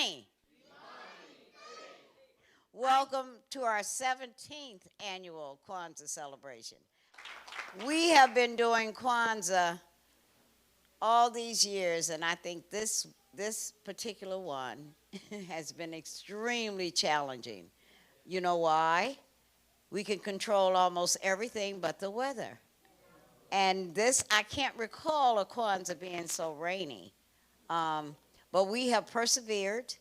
Imani. Welcome to our 17th annual Kwanzaa celebration. We have been doing Kwanzaa all these years, and I think this particular one has been extremely challenging. You know why? We can control almost everything but the weather. And this, I can't recall a Kwanzaa being so rainy. But we have persevered,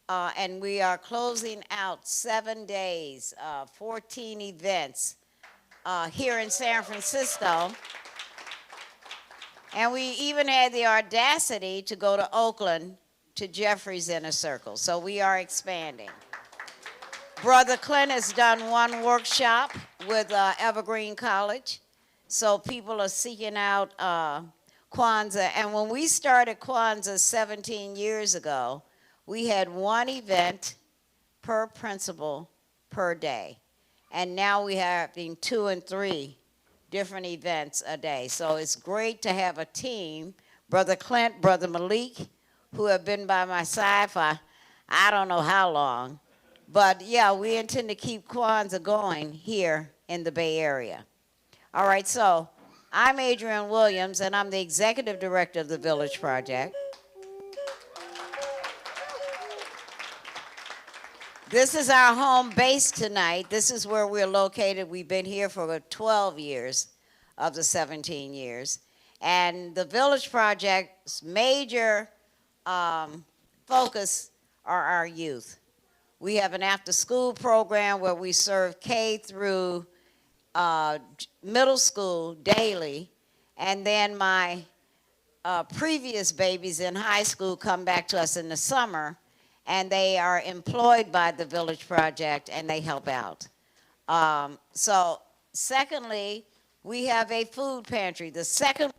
and we are closing out 7 days, 14 events here in San Francisco. And we even had the audacity to go to Oakland to Jeffrey's Inner Circle. So we are expanding. Brother Clint has done one workshop with Evergreen College. So people are seeking out Kwanzaa. And when we started Kwanzaa 17 years ago, we had one event per principal per day. And now we are having 2 and 3 different events a day. So it's great to have a team, Brother Clint, Brother Malik, who have been by my side for I don't know how long. But yeah, we intend to keep Kwanzaa going here in the Bay Area. All right, so I'm Adrian Williams, and I'm the executive director of the Village Project. This is our home base tonight. This is where we're located. We've been here for 12 years of the 17 years. And the Village Project's major focus are our youth. We have an after-school program where we serve K through middle school daily. And then my previous babies in high school come back to us in the summer, and they are employed by the Village Project, and they help out. So secondly, we have a food pantry. The second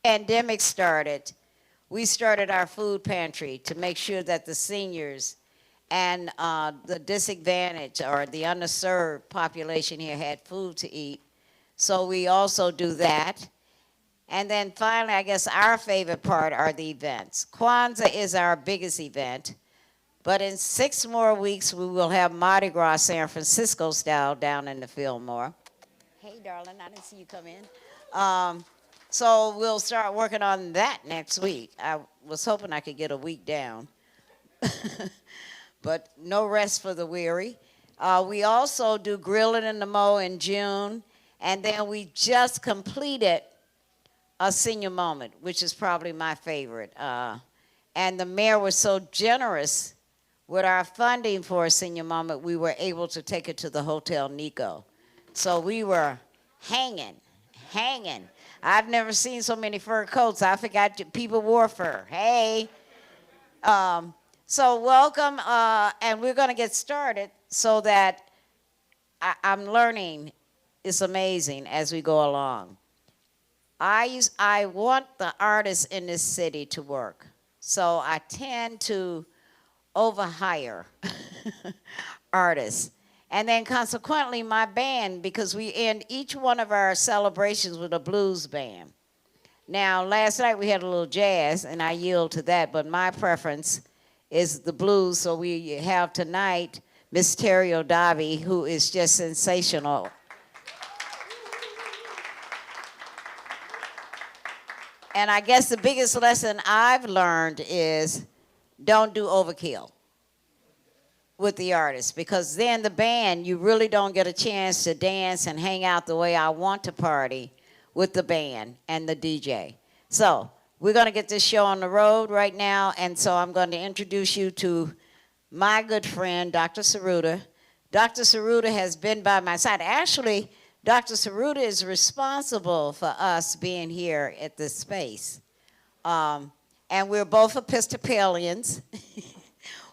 pandemic started, we started our food pantry to make sure that the seniors and the disadvantaged or the underserved population here had food to eat. So we also do that. And then finally, I guess our favorite part are the events. Kwanzaa is our biggest event. But in 6 more weeks, we will have Mardi Gras San Francisco style down in the Fillmore. Hey, darling, I didn't see you come in. So we'll start working on that next week. I was hoping I could get a week down. But no rest for the weary. We also do Grillin' in the Mo in June. And then we just completed a senior moment, which is probably my favorite. And the mayor was so generous with our funding for a senior moment, we were able to take it to the Hotel Nico. So we were hanging. I've never seen so many fur coats. I forgot people wore fur. Hey. So welcome, and we're going to get started so that I'm learning. It's amazing as we go along. I want the artists in this city to work. So I tend to overhire artists. And then consequently my band, because we end each one of our celebrations with a blues band. Now last night we had a little jazz and I yield to that, but my preference is the blues. So we have tonight Miss Terrie Odabi, who is just sensational. And I guess the biggest lesson I've learned is don't do overkill with the artist, because then the band, you really don't get a chance to dance and hang out the way I want to party with the band and the DJ. So we're going to get this show on the road right now, and so I'm going to introduce you to my good friend, Dr. Saruta. Dr. Saruta has been by my side. Actually, Dr. Saruta is responsible for us being here at this space. And we're both Episcopalians,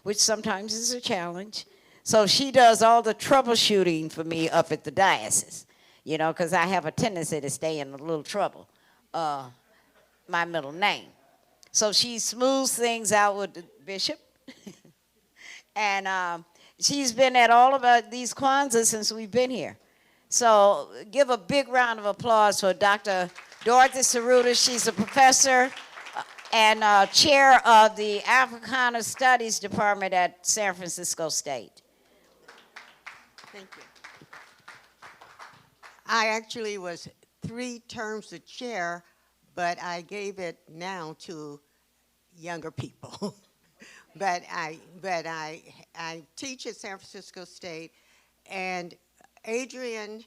which sometimes is a challenge. So she does all the troubleshooting for me up at the diocese, you know, because I have a tendency to stay in a little trouble, my middle name. So she smooths things out with the bishop. And she's been at all of these Kwanzaa since we've been here. So give a big round of applause for Dr. Dorothy Saruta. She's a professor and chair of the Africana Studies Department at San Francisco State. Thank you. I actually was 3 terms of chair, but I gave it now to younger people. but I teach at San Francisco State, and Adrian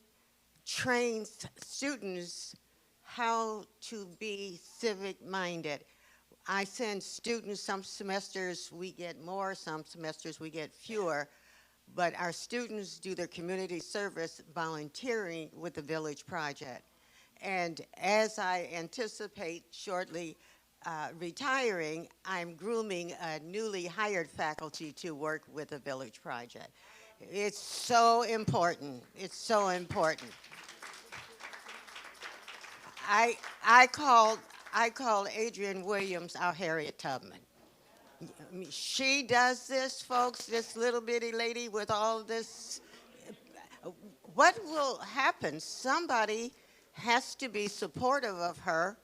trains students how to be civic-minded. I send students, some semesters we get more, some semesters we get fewer, but our students do their community service volunteering with the Village Project. And as I anticipate shortly retiring, I'm grooming a newly hired faculty to work with the Village Project. It's so important. It's so important. I called Adrian Williams our Harriet Tubman. I mean, she does this, folks, this little bitty lady with all this. What will happen? Somebody has to be supportive of her,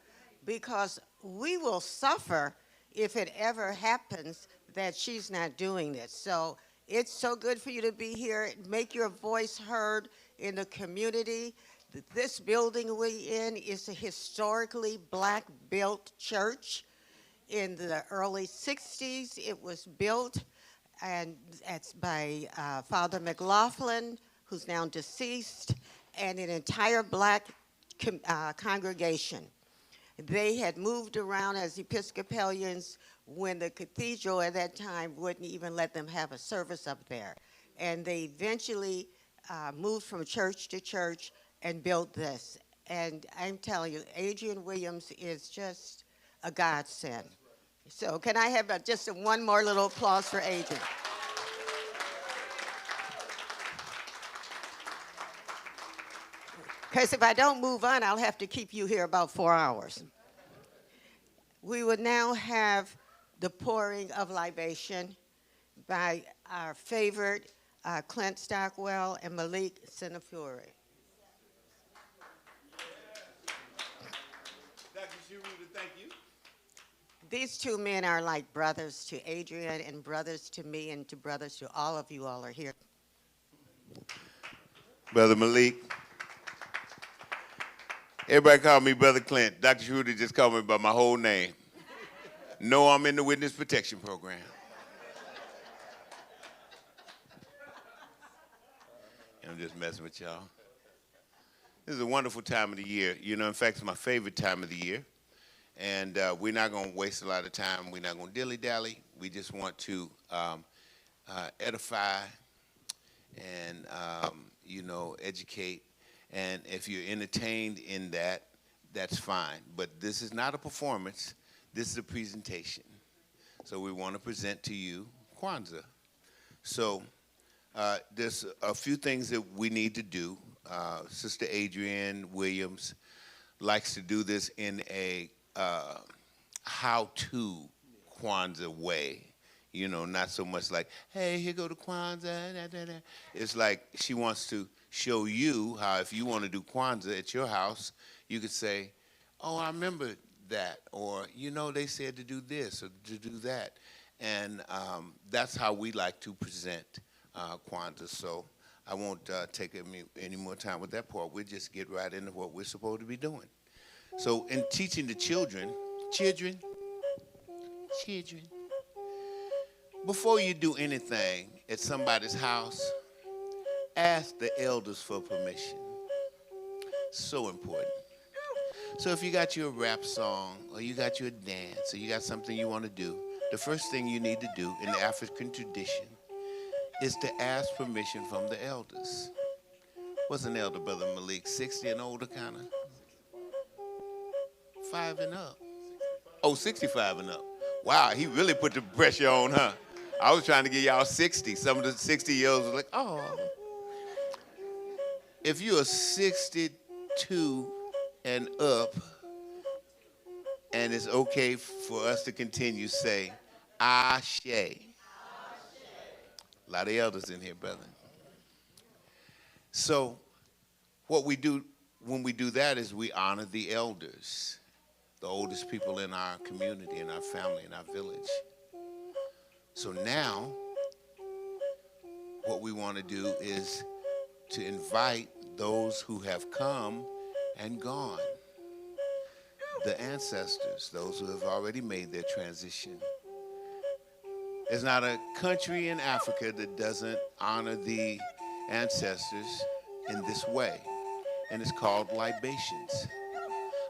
because we will suffer if it ever happens that she's not doing this. So it's so good for you to be here. Make your voice heard in the community. This building we're in is a historically Black-built church. In the early 60s, it was built, and it's by Father McLaughlin, who's now deceased, and an entire Black congregation. They had moved around as Episcopalians when the cathedral at that time wouldn't even let them have a service up there. And they eventually moved from church to church and built this. And I'm telling you, Adrian Williams is just a godsend. So can I have just one more little applause for Adrian? Because if I don't move on, I'll have to keep you here about 4 hours. We would now have the pouring of libation by our favorite Clint Stockwell and Malik Sinafuri. Dr. Shiruda, thank you. These 2 men are like brothers to Adrian and brothers to me and to brothers to all of you all are here. Brother Malik. Everybody call me Brother Clint. Dr. Shiruda just called me by my whole name. No, I'm in the Witness Protection Program. I'm just messing with y'all. This is a wonderful time of the year. You know, in fact, it's my favorite time of the year. And we're not going to waste a lot of time. We're not going to dilly-dally. We just want to edify and, you know, educate. And if you're entertained in that, that's fine. But this is not a performance. This is a presentation. So we want to present to you Kwanzaa. So there's a few things that we need to do. Sister Adrian Williams likes to do this in a how-to Kwanzaa way. You know, not so much like, hey, here go to Kwanzaa. Da, da, da. It's like she wants to show you how if you want to do Kwanzaa at your house, you could say, oh, I remember that. Or, you know, they said to do this or to do that. And that's how we like to present Kwanzaa. So I won't take any more time with that part. We'll just get right into what we're supposed to be doing. So in teaching the children, before you do anything at somebody's house, ask the elders for permission. So important. So if you got your rap song or you got your dance or you got something you want to do, the first thing you need to do in the African tradition is to ask permission from the elders. What's an elder, Brother Malik? 60 and older, kind of? 5 and up. Oh, 65 and up. Wow, he really put the pressure on, huh? I was trying to get y'all 60. Some of the 60-year-olds were like, oh. If you are 62 and up, and it's okay for us to continue, say, Ashe. A lot of elders in here, brother. So what we do when we do that is we honor the elders. the oldest people in our community, in our family, in our village. So now, what we want to do is to invite those who have come and gone, the ancestors, those who have already made their transition. There's not a country in Africa that doesn't honor the ancestors in this way, and it's called libations.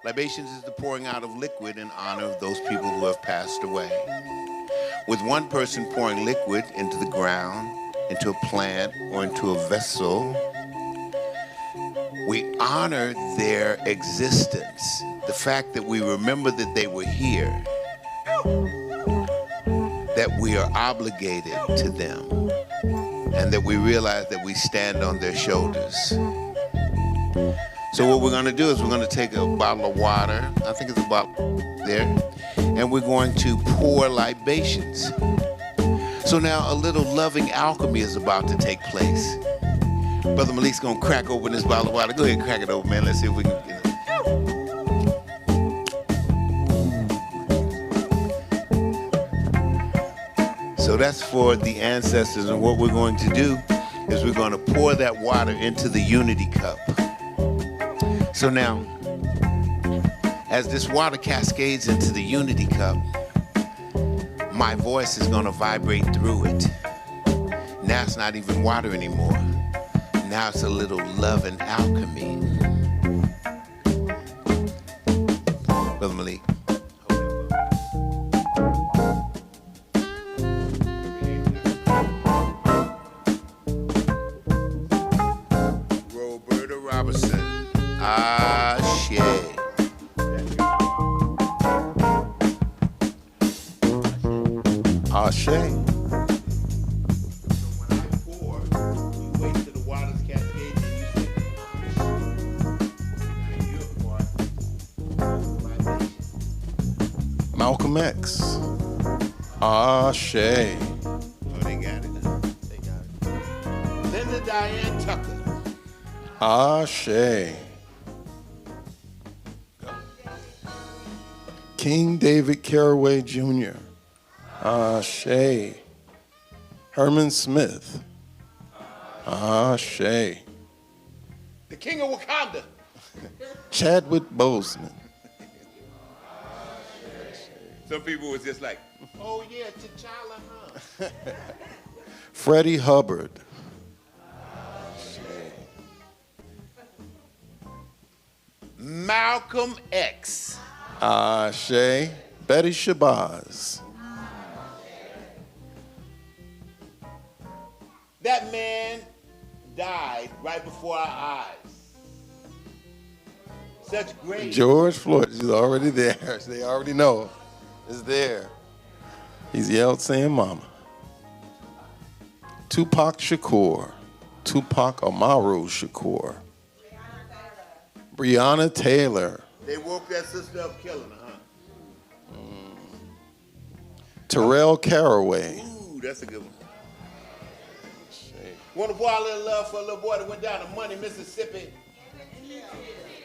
Libations is the pouring out of liquid in honor of those people who have passed away. With one person pouring liquid into the ground, into a plant, or into a vessel, we honor their existence, the fact that we remember that they were here, that we are obligated to them, and that we realize that we stand on their shoulders. So what we're going to do is we're going to take a bottle of water, I think it's a bottle there, and we're going to pour libations. So now a little loving alchemy is about to take place. Brother Malik's going to crack open this bottle of water. Go ahead and crack it open, man. Let's see if we can get it. So that's for the ancestors, and what we're going to do is we're going to pour that water into the unity cup. So now, as this water cascades into the unity cup, my voice is going to vibrate through it. Now it's not even water anymore. Now it's a little love and alchemy. Brother Malik. Roberta Robertson. Ashe. Ashe. Malcolm X. Ashe. Oh, they got it. They got it. Linda Diane Tucker. Ashe. King David Caraway Jr. Ashe. Herman Smith. Ashe. The King of Wakanda. Chadwick Boseman. Some people was just like, oh yeah, T'Challa, huh? Freddie Hubbard. Malcolm X. Ashe. Betty Shabazz. That man died right before our eyes. Such great. George Floyd is already there. They already know. Is there. He's yelled saying mama. Tupac Shakur. Tupac Amaru Shakur. Breonna Taylor. They woke that sister up killing her, huh? Terrell Caraway. Ooh, that's a good one. Want to pour a little love for a little boy that went down to Money, Mississippi?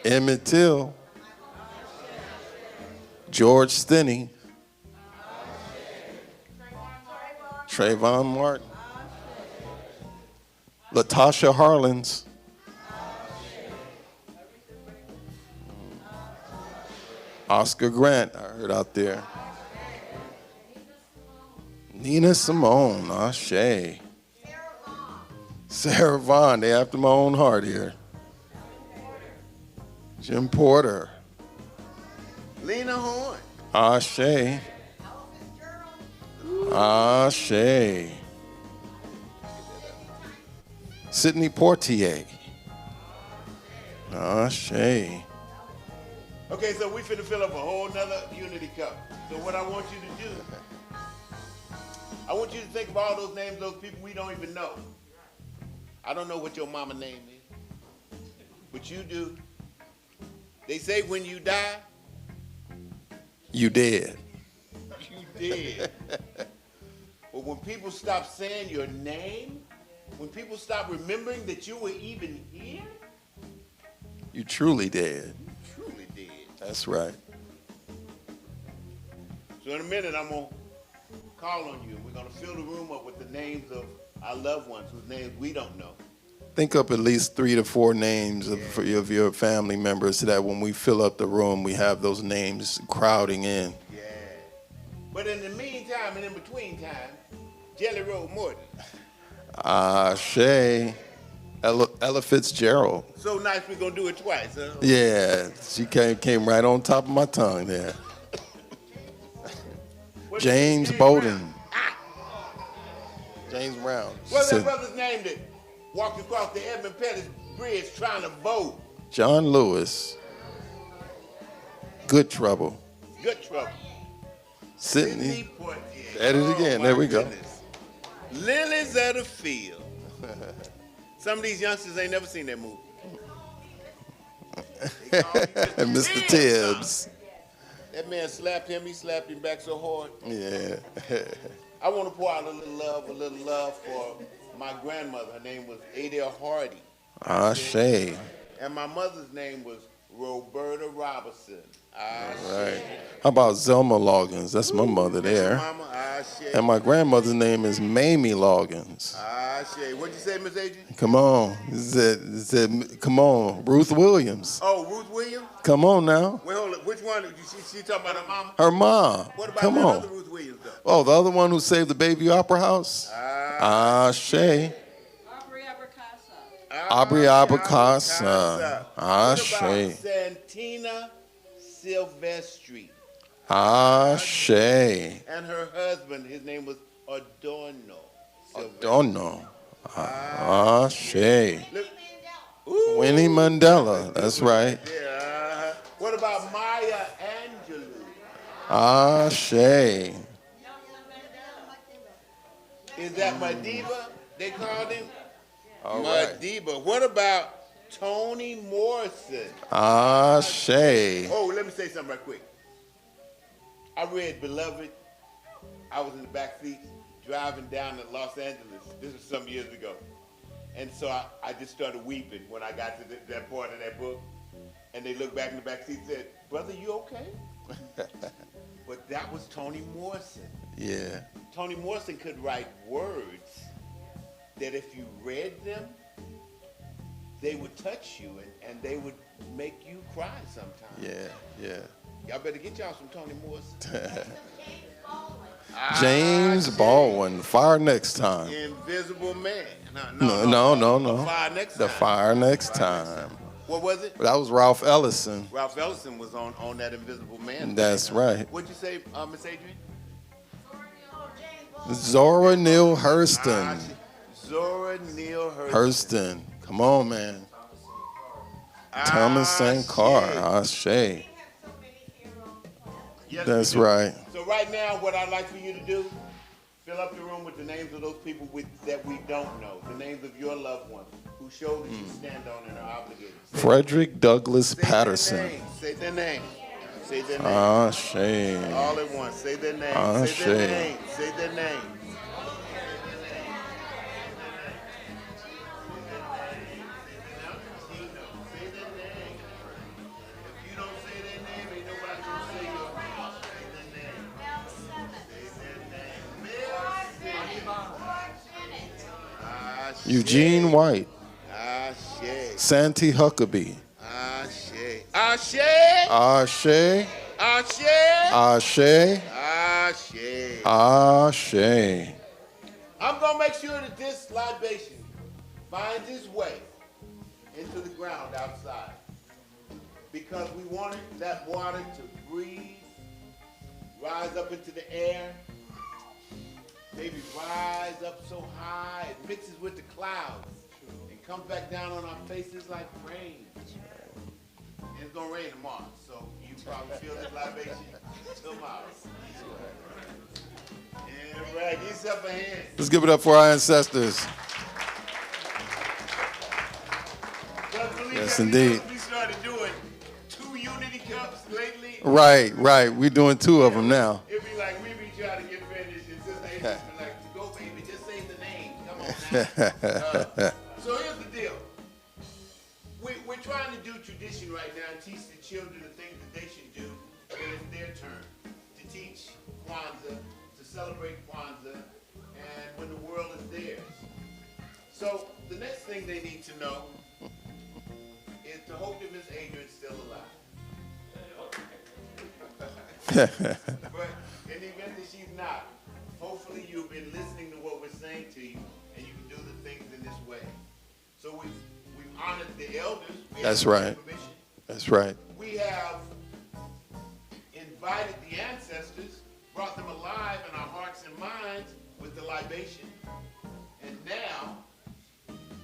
Emmett Till. George Stinney. Trayvon Martin. Latasha Harlins. Oscar Grant, I heard out there. Nina Simone, Ashe. Sarah Vaughan, they after my own heart here. Jim Porter. Lena Horne. Ashe. Ashe. Sidney Poitier. Ashe. Okay, so we finna fill up a whole nother unity cup. So what I want you to do, I want you to think of all those names, those people we don't even know. I don't know what your mama name is, but you do. They say when you die, you dead. You dead. But when people stop saying your name, when people stop remembering that you were even here, you truly dead. You truly dead. That's right. So in a minute, I'm going to call on you. We're going to fill the room up with the names of our loved ones whose names we don't know. Think up at least 3 to 4 names of your family members so that when we fill up the room, we have those names crowding in. Yeah. But in the meantime and in between time, Jelly Roll Morton. Shay. Ella Fitzgerald. So nice we're going to do it twice, huh? Yeah, she came right on top of my tongue there. James Bowden. James Brown. What's that brother's name that walked across the Edmund Pettus Bridge trying to vote? John Lewis. Good Trouble. Good trouble. Sidney. Poitier. At it again. My There we go. goodness. Lilies of the Field. Some of these youngsters ain't never seen that movie. And Mr. Tibbs. That man slapped him. He slapped him back so hard. Yeah. I want to pour out a little love for my grandmother. Her name was Ada Hardy. Shay. And my mother's name was Roberta Robertson. Right. How about Zelma Loggins? That's my mother there. Mama, And my grandmother's name is Mamie Loggins. What'd you say, Miss Adrian? Come on. Come on. Ruth Williams. Oh, Ruth Williams? Come on now. Wait, hold up. Which one? She talking about her mama? Her mom. What about Come that on. other Ruth Williams, though? Oh, the other one who saved the baby opera house? Shay. Aubrey Abacasa. Shay. Santina Silvestri. Shay. And her husband, his name was Adorno. Don't know. Shay. Look. Ooh. Winnie Mandela. That's right. Yeah. What about Maya Angelou? Shay. Is that Madiba? They called him All right. Madiba. What about Toni Morrison? Shay. Oh, let me say something right quick. I read Beloved. I was in the back seat driving down to Los Angeles. This was some years ago. And so I just started weeping when I got to that part of that book. And they looked back in the back seat and said, "Brother, you okay?" But that was Toni Morrison. Yeah. Toni Morrison could write words that if you read them, they would touch you and they would make you cry sometimes. Yeah. Y'all better get y'all some Toni Morrison. James Baldwin. Fire next time. Invisible Man. No. Fire Next The Time. Fire Next Time. What was it? That was Ralph Ellison. Ralph Ellison was on that Invisible Man. That's right. What'd you say, Miss Adrian? Zora Neale Hurston. Zora Neale Hurston. Hurston. Come on, man. Thomas St. Carr. Shay. Yes, That's we do. right. So right now, what I'd like for you to do, fill up the room with the names of those people that we don't know, the names of your loved ones, whose shoulders you stand on and are obligated. Frederick Douglass Say Patterson. their name. Say their name. Say their name. Shay. All at once. Say their name. Say Shay. their name. Say their name. Eugene White. Ashe. Santee Huckabee. Ashe. Ashe. Ashe. Ashe. Ashe. Ashe. Ashe. I'm going to make sure that this libation finds its way into the ground outside. Because we wanted that water to breathe, rise up into the air, maybe rise up so high it mixes with the clouds and comes back down on our faces like rain. And it's going to rain tomorrow, so you probably feel this libation tomorrow. Yeah, right. Give yourself a hand. Let's give it up for our ancestors. Yes, indeed. We started doing 2 unity cups lately. Right. We're doing 2 of them now. It'd be like we be trying to get finished, and Sister Adrian be like, "Go, baby, just say the name. Come on now." So here's the deal. We're trying to do tradition right now and teach the children the things that they should do when it's their turn to teach Kwanzaa, to celebrate Kwanzaa, and when the world is theirs. So the next thing they need to know is to hope that Miss Adrian's still alive. But in the event that she's not, hopefully you've been listening to what we're saying to you, and you can do the things in this way. So we've honored the elders. That's right. That's right. We have invited the ancestors, brought them alive in our hearts and minds with the libation. And now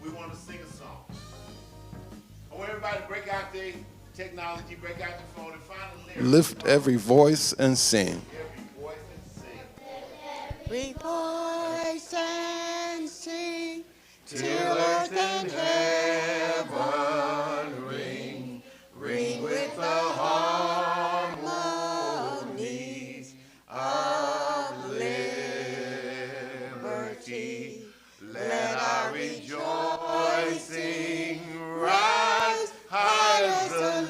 we want to sing a song. I want everybody to break out their technology, break out the phone, and find a lyric. Lift every voice and sing. Every voice and sing. Rejoice and sing till earth and heaven ring, ring with the harmonies of liberty. Let our rejoicing rise high as the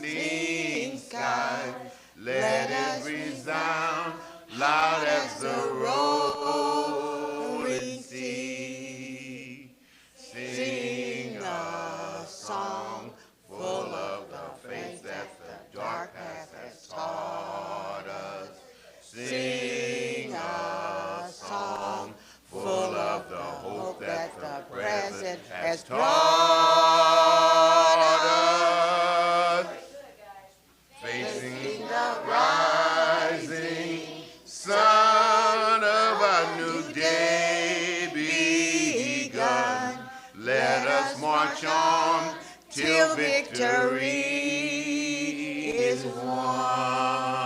listening sky. Let it resound loud as the rolling sea. Sing a song full of the faith that the dark past has taught us. Sing a song full of the hope that the present has brought us. Facing the rising sun of a new day begun. Let us march on till victory is won.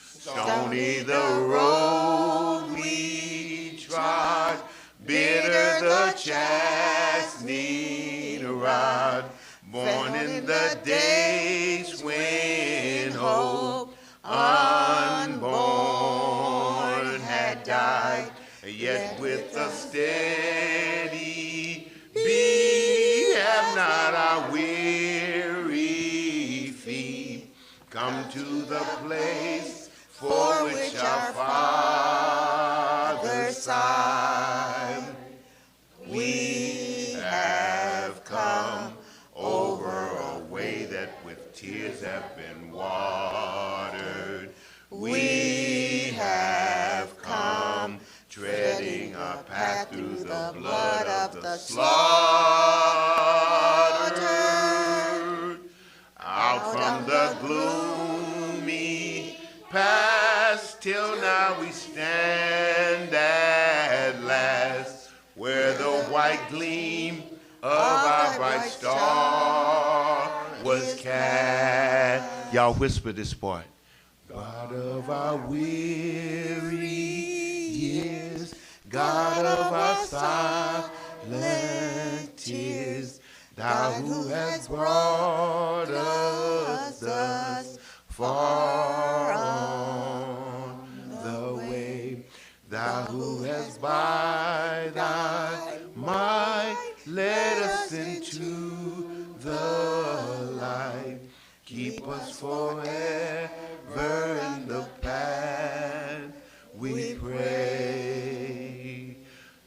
Stony the road we trod, bitter the chastening rod, born in the days when hope unborn had died, yet with a steady beat have not our weary feet come to the place for which our fathers sighed. We have come over a way that with tears have been watered. We have come treading a path through the blood of the slaughtered. Out from the gloomy past till now we stand at last, where the white gleam of our bright star was cast. Y'all whisper this part. God of our weary years, God of our silent tears, thou who hast brought us thus far on the way, thou who hast by thy might led us into the light. Keep us forever in the path we pray.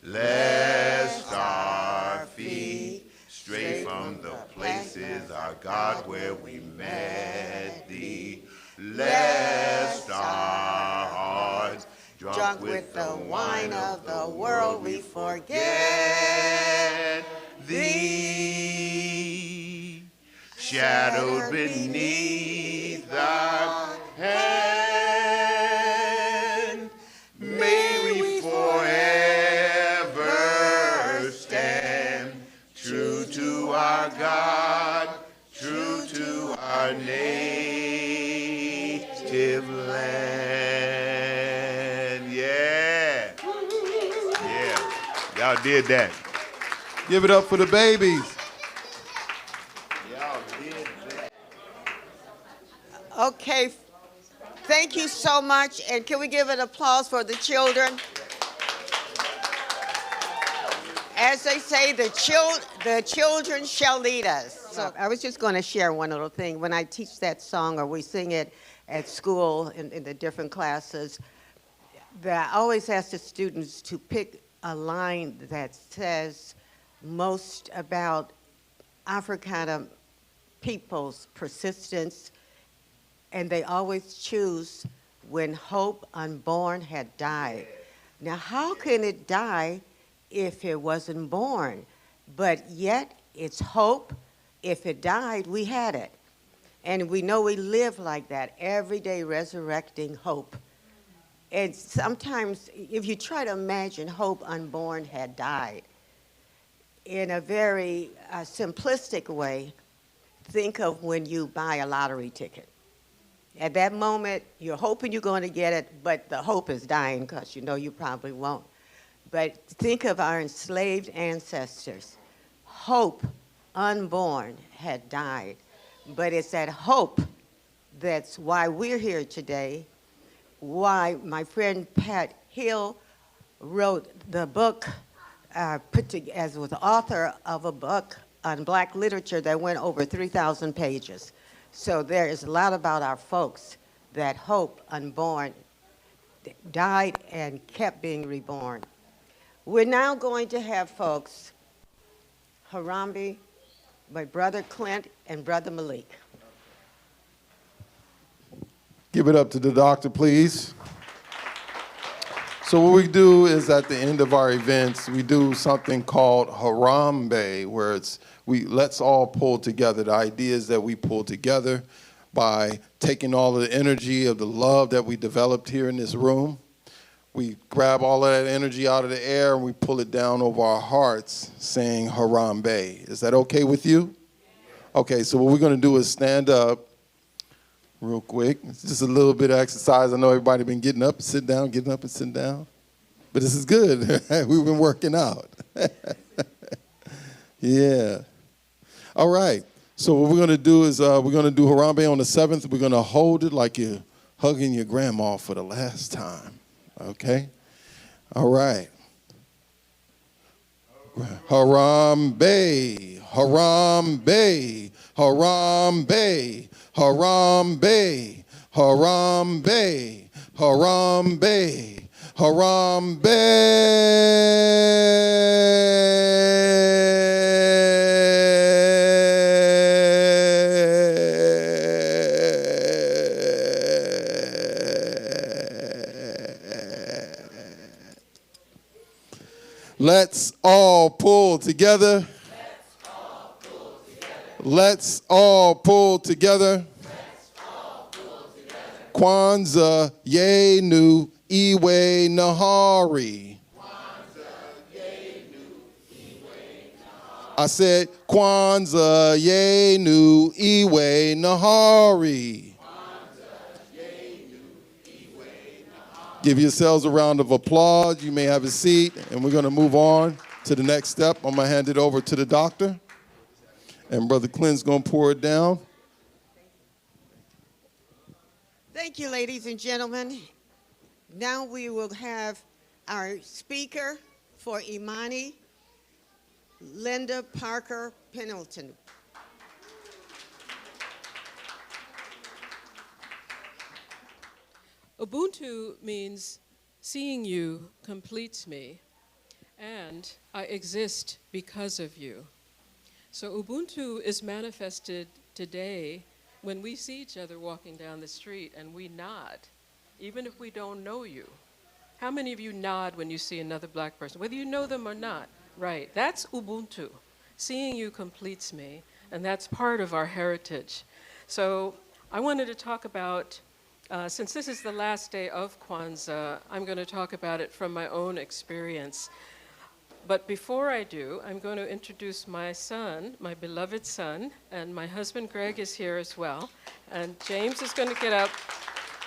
Lest our feet stray from the places, our God, where we met thee. Lest our hearts, drunk with the wine of the world, we forget thee. Shadowed beneath thy hand, may we forever stand true to our God, true to our native land. Yeah. Yeah. Y'all did that. Give it up for the babies. Okay, thank you so much, and can we give an applause for the children? As they say, the children shall lead us. So I was just going to share one little thing. When I teach that song or we sing it, at school in the different classes, that I always ask the students to pick a line that says most about Africana people's persistence, and they always choose when hope unborn had died. Now, how can it die if it wasn't born? But yet, it's hope. If it died, we had it. And we know we live like that, every day resurrecting hope. And sometimes, if you try to imagine hope unborn had died, in a very simplistic way, think of when you buy a lottery ticket. At that moment, you're hoping you're going to get it, but the hope is dying because you know you probably won't. But think of our enslaved ancestors. Hope, unborn, had died. But it's that hope that's why we're here today, why my friend Pat Hill wrote the book, was the author of a book on black literature that went over 3,000 pages. So there is a lot about our folks, that hope unborn died and kept being reborn. We're now going to have folks, Harambe, my brother Clint, and brother Malik. Give it up to the doctor, please. So what we do is at the end of our events, we do something called Harambe, where let's all pull together. The idea is that we pull together by taking all of the energy of the love that we developed here in this room. We grab all of that energy out of the air and we pull it down over our hearts, saying Harambe. Is that okay with you? Okay, so what we're going to do is stand up real quick. It's just a little bit of exercise. I know everybody been getting up and sitting down, getting up and sitting down. But this is good. We've been working out. Yeah. All right. So what we're going to do is we're going to do Harambe on the 7th. We're going to hold it like you're hugging your grandma for the last time. Okay? All right. Harambe, Harambe, Harambe, Harambe, Harambe, Harambe, Let's all pull together. Let's all pull together. Kwanzaa Yenu Iwe Nahari. I said Kwanzaa Yenu Iwe Nahari. Give yourselves a round of applause. You may have a seat, and we're going to move on to the next step. I'm going to hand it over to the doctor, and Brother Clint's going to pour it down. Thank you, ladies and gentlemen. Now we will have our speaker for IMANI, Linda Parker Pendleton. Ubuntu means seeing you completes me, and I exist because of you. So Ubuntu is manifested today when we see each other walking down the street and we nod, even if we don't know you. How many of you nod when you see another black person, whether you know them or not? Right, that's Ubuntu. Seeing you completes me, and that's part of our heritage. So I wanted to talk about, since this is the last day of Kwanzaa, I'm going to talk about it from my own experience. But before I do, I'm going to introduce my son, my beloved son, and my husband Greg is here as well. And James is going to get up,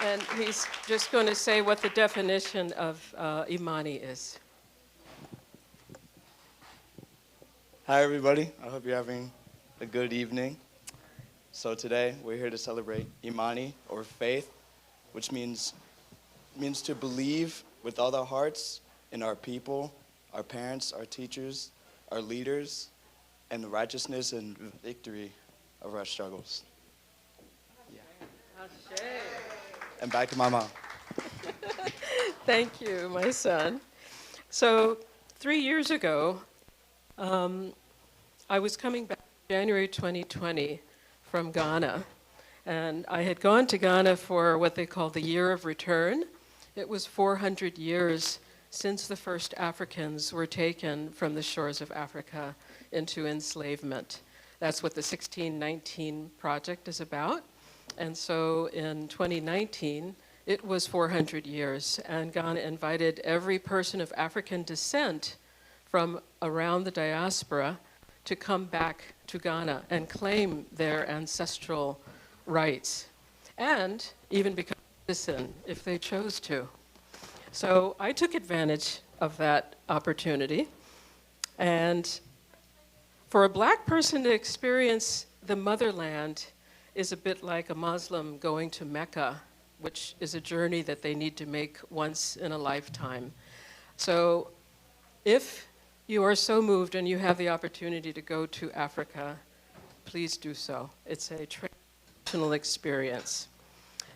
and he's just going to say what the definition of IMANI is. Hi, everybody. I hope you're having a good evening. So today, we're here to celebrate IMANI, or faith, which means to believe with all our hearts in our people, our parents, our teachers, our leaders, and the righteousness and victory of our struggles. Yeah. And back to my mom. Thank you, my son. So 3 years ago, I was coming back January 2020 from Ghana, and I had gone to Ghana for what they call the Year of Return. It was 400 years since the first Africans were taken from the shores of Africa into enslavement. That's what the 1619 project is about. And so in 2019, it was 400 years, and Ghana invited every person of African descent from around the diaspora to come back to Ghana and claim their ancestral rights, and even become a citizen if they chose to. So I took advantage of that opportunity, and for a black person to experience the motherland is a bit like a Muslim going to Mecca, which is a journey that they need to make once in a lifetime. So if you are so moved and you have the opportunity to go to Africa, please do so. It's a transformational experience.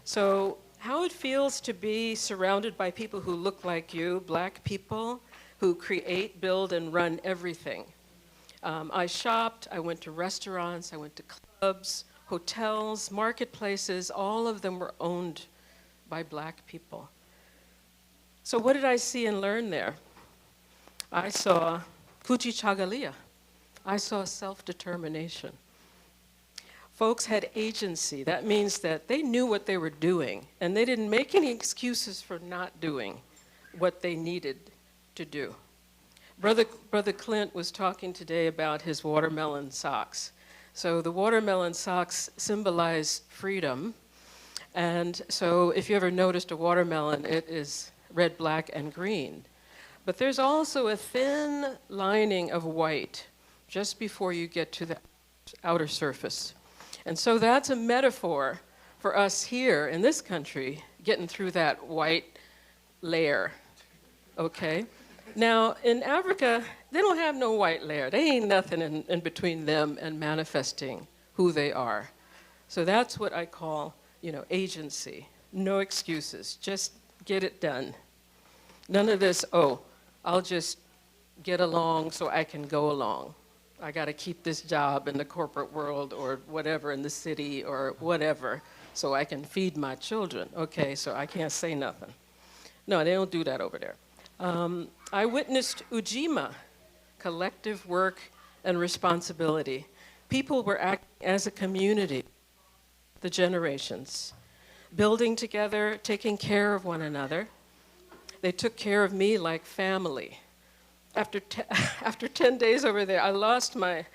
So how it feels to be surrounded by people who look like you, black people, who create, build, and run everything. I shopped, I went to restaurants, I went to clubs, hotels, marketplaces, all of them were owned by black people. So what did I see and learn there? I saw Kujichagulia. I saw self-determination. Folks had agency. That means that they knew what they were doing, and they didn't make any excuses for not doing what they needed to do. Brother Clint was talking today about his watermelon socks. So the watermelon socks symbolize freedom. And so if you ever noticed a watermelon, it is red, black, and green. But there's also a thin lining of white just before you get to the outer surface. And so that's a metaphor for us here in this country getting through that white layer, okay? Now, in Africa, they don't have no white layer. They ain't nothing in between them and manifesting who they are. So that's what I call, agency. No excuses. Just get it done. None of this, I'll just get along so I can go along. I got to keep this job in the corporate world or whatever in the city or whatever so I can feed my children. Okay, so I can't say nothing. No, they don't do that over there. I witnessed Ujima, collective work and responsibility. People were acting as a community, the generations, building together, taking care of one another. They took care of me like family. After 10 days over there, I lost my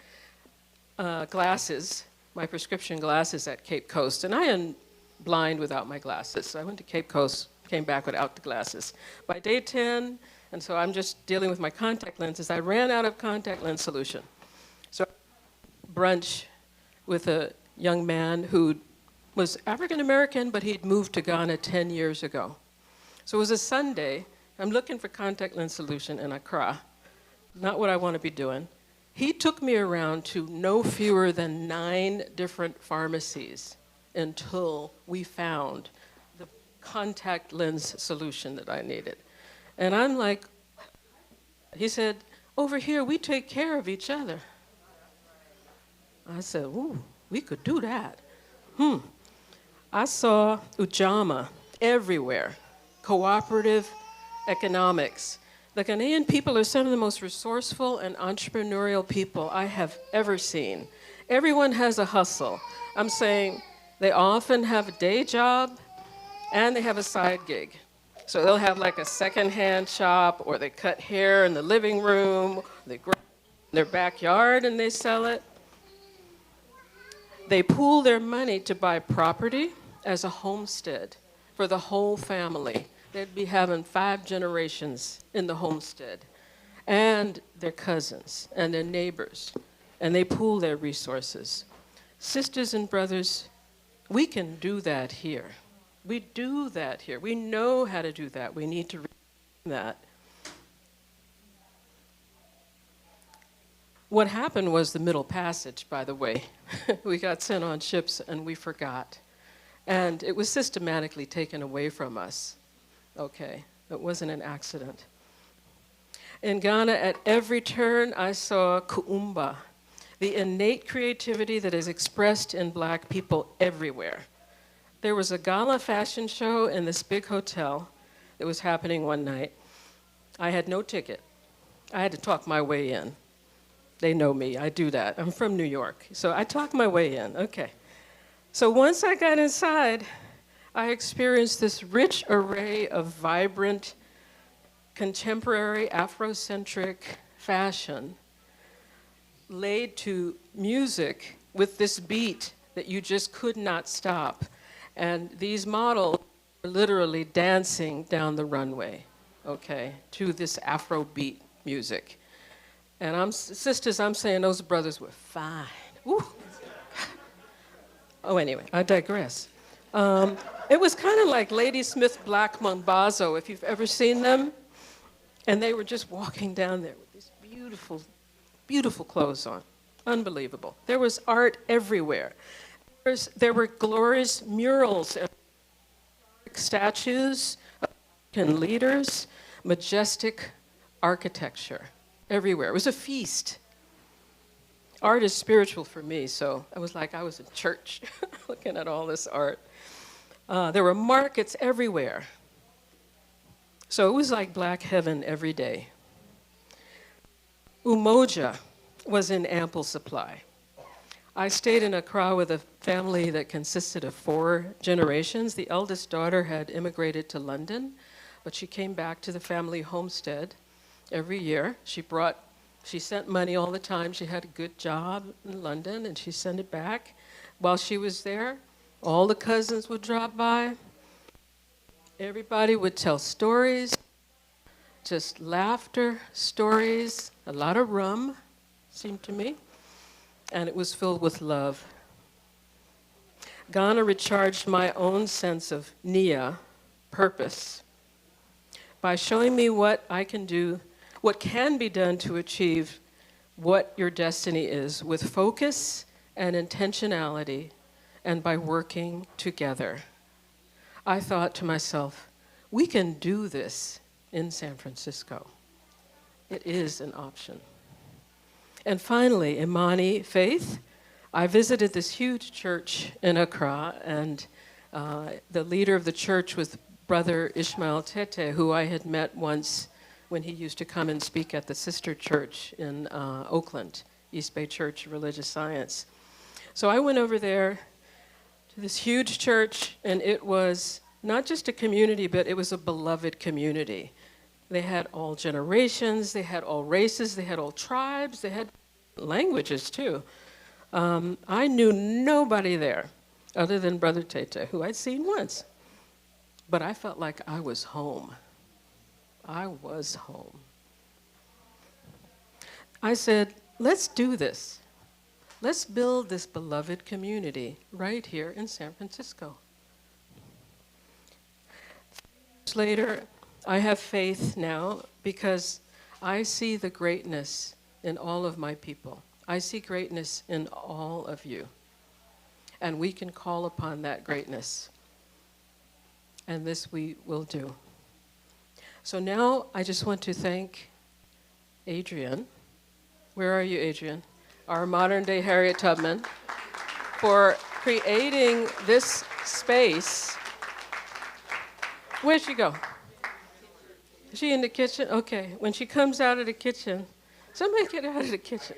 glasses, my prescription glasses at Cape Coast, and I am blind without my glasses. So I went to Cape Coast, came back without the glasses. By day 10, and so I'm just dealing with my contact lenses, I ran out of contact lens solution. So brunch with a young man who was African American, but he'd moved to Ghana 10 years ago. So it was a Sunday. I'm looking for contact lens solution in Accra. Not what I want to be doing. He took me around to no fewer than 9 different pharmacies until we found the contact lens solution that I needed. And I'm like, he said, over here, we take care of each other. I said, ooh, we could do that. I saw Ujamaa everywhere, cooperative economics. The Ghanaian people are some of the most resourceful and entrepreneurial people I have ever seen. Everyone has a hustle. I'm saying they often have a day job and they have a side gig. So they'll have like a secondhand shop, or they cut hair in the living room, they grow in their backyard and they sell it. They pool their money to buy property as a homestead for the whole family. They'd be having 5 generations in the homestead, and their cousins and their neighbors, and they pool their resources. Sisters and brothers, we can do that here. We do that here. We know how to do that. We need to reclaim that. What happened was the Middle Passage, by the way. We got sent on ships and we forgot. And it was systematically taken away from us. Okay, it wasn't an accident. In Ghana, at every turn, I saw kuumba, the innate creativity that is expressed in black people everywhere. There was a gala fashion show in this big hotel that was happening one night. I had no ticket. I had to talk my way in. They know me, I do that. I'm from New York, so I talked my way in, okay. So once I got inside, I experienced this rich array of vibrant, contemporary, Afrocentric fashion laid to music with this beat that you just could not stop. And these models were literally dancing down the runway, okay, to this Afro beat music. And sisters, I'm saying those brothers were fine. Woo. Oh, anyway, I digress. It was kind of like Ladysmith Black Mambazo, if you've ever seen them. And they were just walking down there with these beautiful, beautiful clothes on. Unbelievable. There was art everywhere. There were glorious murals, statues of African leaders, majestic architecture everywhere. It was a feast. Art is spiritual for me, so I was like I was in church looking at all this art. There were markets everywhere. So it was like black heaven every day. Umoja was in ample supply. I stayed in Accra with a family that consisted of 4 generations. The eldest daughter had immigrated to London, but she came back to the family homestead every year. She sent money all the time. She had a good job in London, and she sent it back. While she was there, all the cousins would drop by. Everybody would tell stories, just laughter, stories, a lot of rum, seemed to me, and it was filled with love. Ghana recharged my own sense of nia, purpose, by showing me what I can do, what can be done to achieve what your destiny is with focus and intentionality and by working together. I thought to myself, we can do this in San Francisco. It is an option. And finally, Imani faith. I visited this huge church in Accra, and the leader of the church was Brother Ishmael Tete, who I had met once when he used to come and speak at the sister church in Oakland, East Bay Church Religious Science. So I went over there to this huge church, and it was not just a community, but it was a beloved community. They had all generations, they had all races, they had all tribes, they had languages too. I knew nobody there other than Brother Tete, who I'd seen once. But I felt like I was home. I was home. I said, let's do this. Let's build this beloved community right here in San Francisco. Later, I have faith now because I see the greatness in all of my people. I see greatness in all of you. And we can call upon that greatness. And this we will do. So now I just want to thank Adrian. Where are you, Adrian? Our modern day Harriet Tubman, for creating this space. Where'd she go? Is she in the kitchen? Okay, when she comes out of the kitchen, somebody get her out of the kitchen.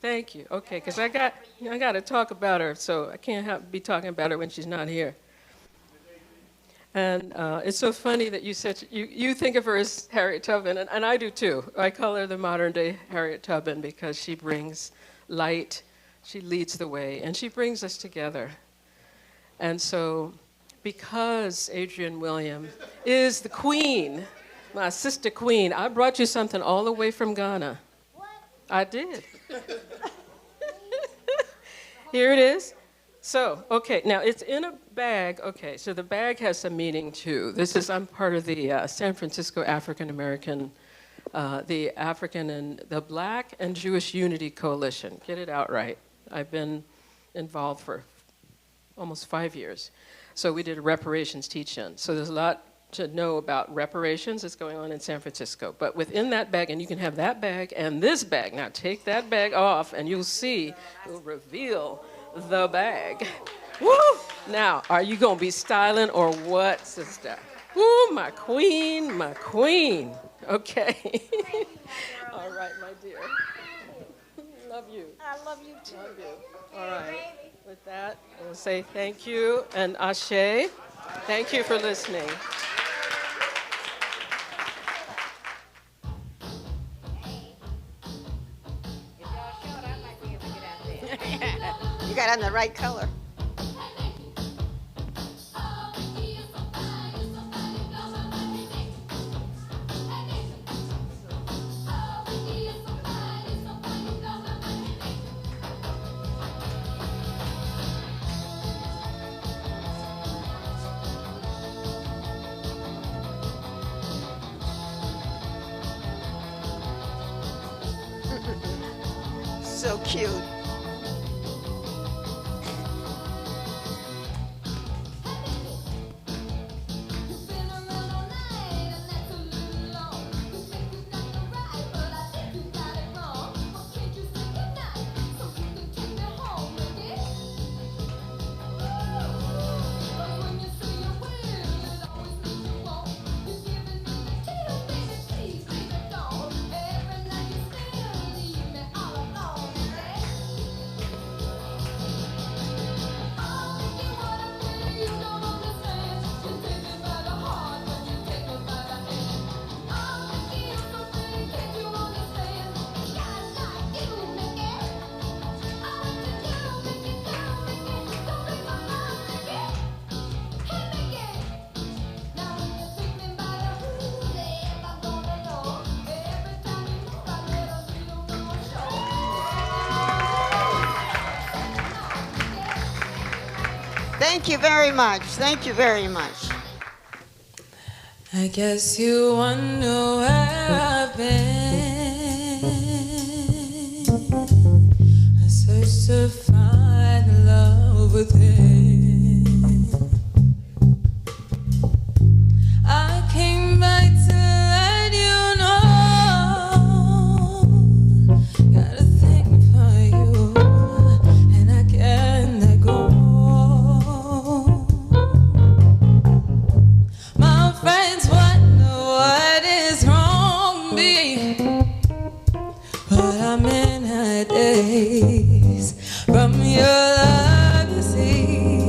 Thank you. Okay, because I got to talk about her, so I can't be talking about her when she's not here. And it's so funny that you said you think of her as Harriet Tubman, and I do too. I call her the modern day Harriet Tubman because she brings light, she leads the way, and she brings us together. And so, because Adrian Williams is the queen, my sister queen, I brought you something all the way from Ghana. What? I did. Here it is. So, okay, now it's in a bag. Okay, so the bag has some meaning too. I'm part of the San Francisco African American, the African and the Black and Jewish Unity Coalition. Get it out right. I've been involved for almost 5 years. So we did a reparations teach-in. So there's a lot to know about reparations that's going on in San Francisco. But within that bag, and you can have that bag and this bag. Now take that bag off and you'll see, it'll reveal the bag. Woo! Now, are you gonna be styling or what, sister? Woo, my queen, my queen. Okay. All right, my dear. Love you. I love you too. Love you. All right. With that, we'll say thank you and ashe. Thank you for listening. If y'all short, I might be able to get out there. You got on the right color. So cute. Thank you very much. Thank you very much. I guess you wonder where I've been. I searched to find the love within. I came back to let you know. Got a thing for you, and I can't let go. My friends wonder what is wrong me, but I'm in a daze from your love, you see.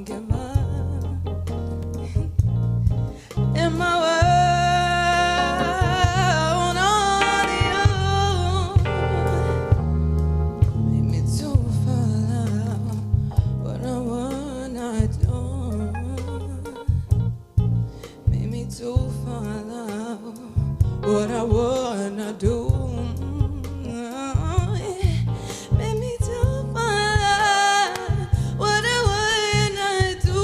give up. In my world, only you made me to follow what I wanna do. Made me to follow what I wanna do. Made me to follow what I wanna do.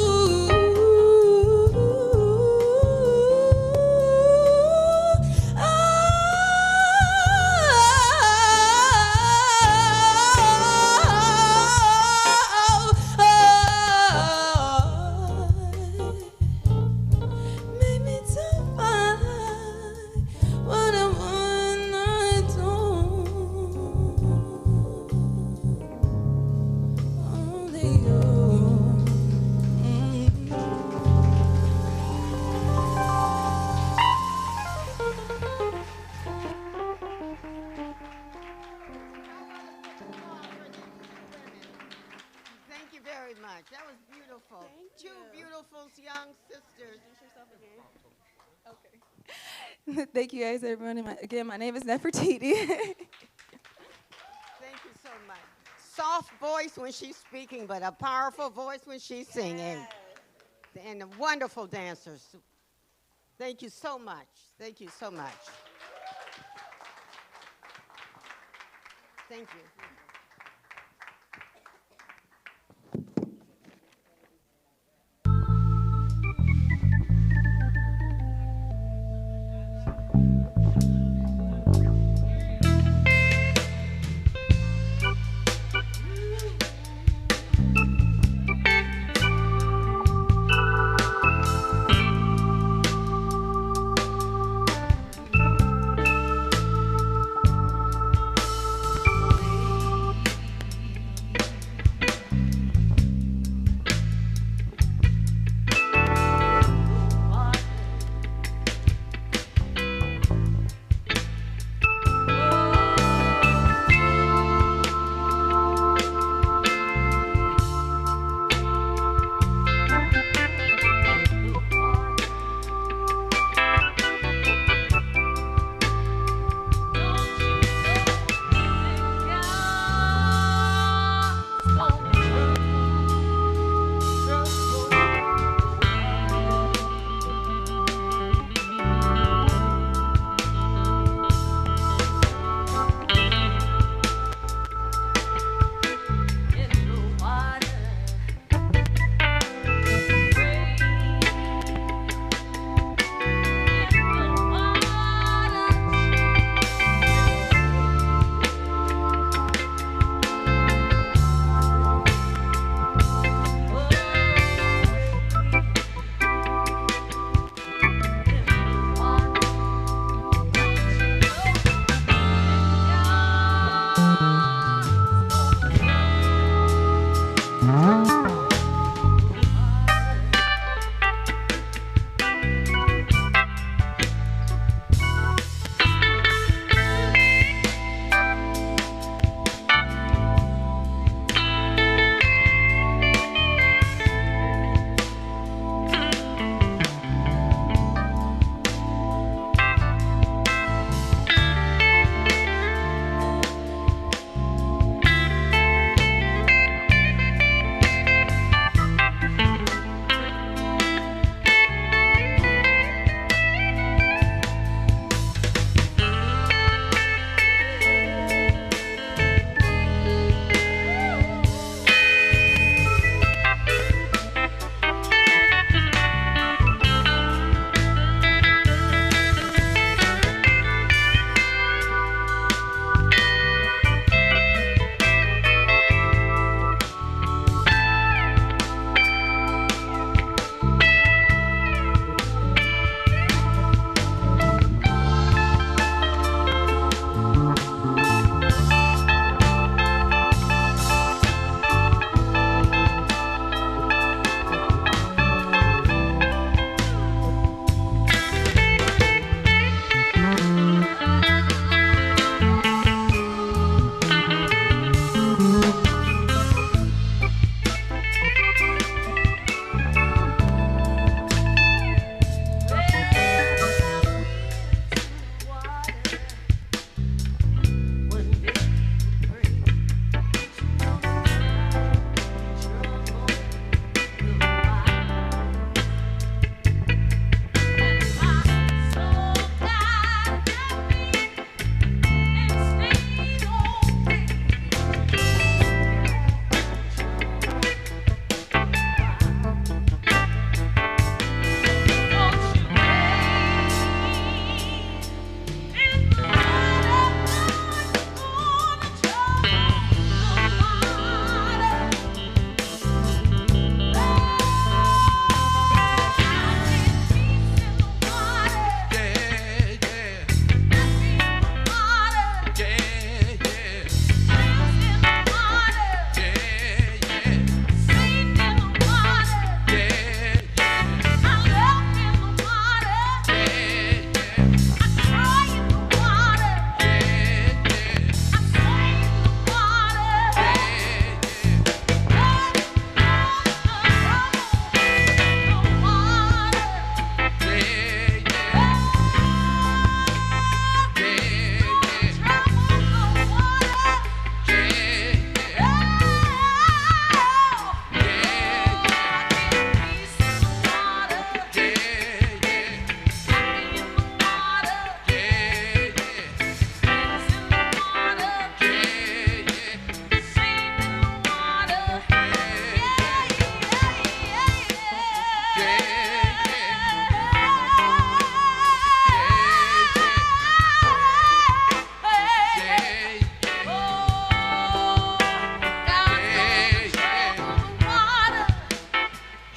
Made me to follow what I wanna do. Only you. Thank you very much. That was beautiful. Two beautiful young sisters. Thank you guys, everyone. Again, my name is Nefertiti. Thank you so much. Soft voice when she's speaking, but a powerful voice when she's singing. And wonderful dancers. Thank you so much. Thank you so much. Thank you.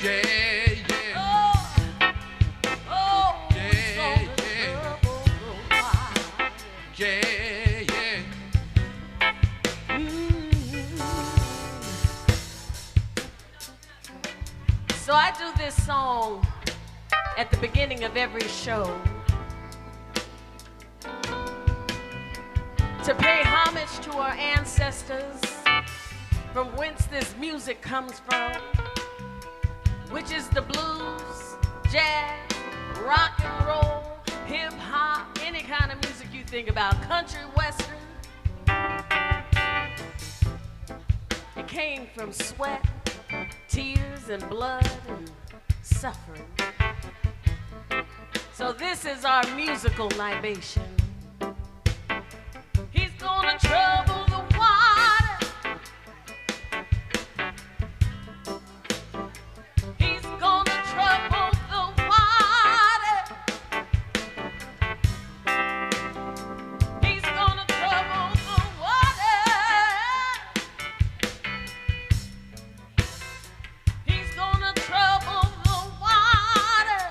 So I do this song at the beginning of every show to pay homage to our ancestors from whence this music comes from, which is the blues, jazz, rock and roll, hip hop, any kind of music you think about, country, western. It came from sweat, tears and blood and suffering. So this is our musical libation. He's gonna trouble the water. He's gonna trouble the water. He's gonna trouble the water. He's gonna trouble the water.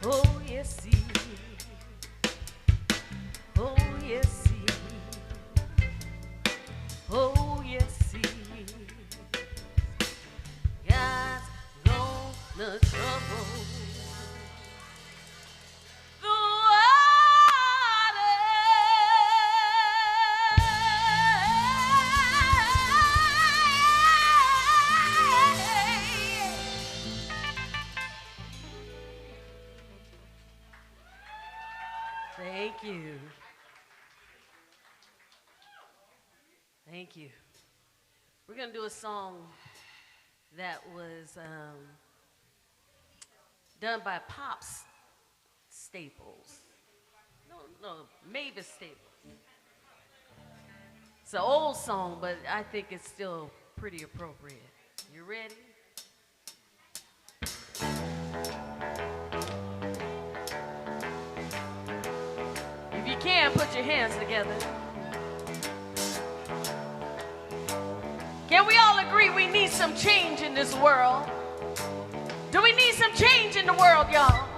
Oh, yes, he. Oh, yes, he. Oh, yes, he. God's gonna trouble the water. Thank you. Thank you. We're going to do a song that was done by Pops Staples. No, Mavis Staples. It's an old song, but I think it's still pretty appropriate. You ready? If you can, put your hands together. Can we all agree we need some change in this world? Do we need some change in the world, y'all?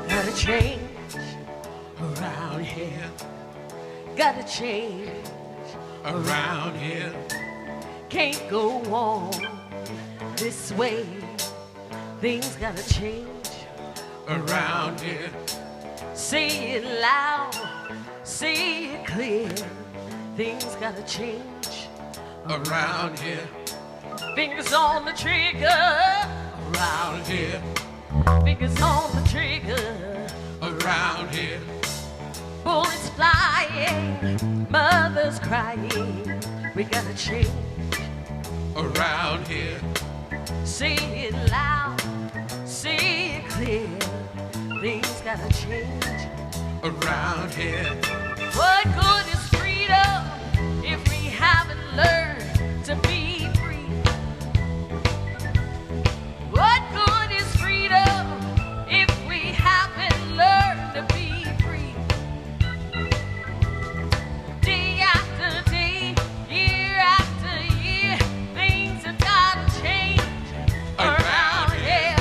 Gotta change around here. Gotta change around here. Can't go on this way. Things gotta change around here. Say it loud, say it clear. Things gotta change around here. Fingers on the trigger around here. Fingers on the trigger around here. Bullets flying, mothers crying. We gotta change around here. Say it loud, say it clear. Things gotta change around here. What good is freedom if we haven't learned to be free? What good is freedom if we haven't learned to be free? Day after day, year after year, things have gotta change around here.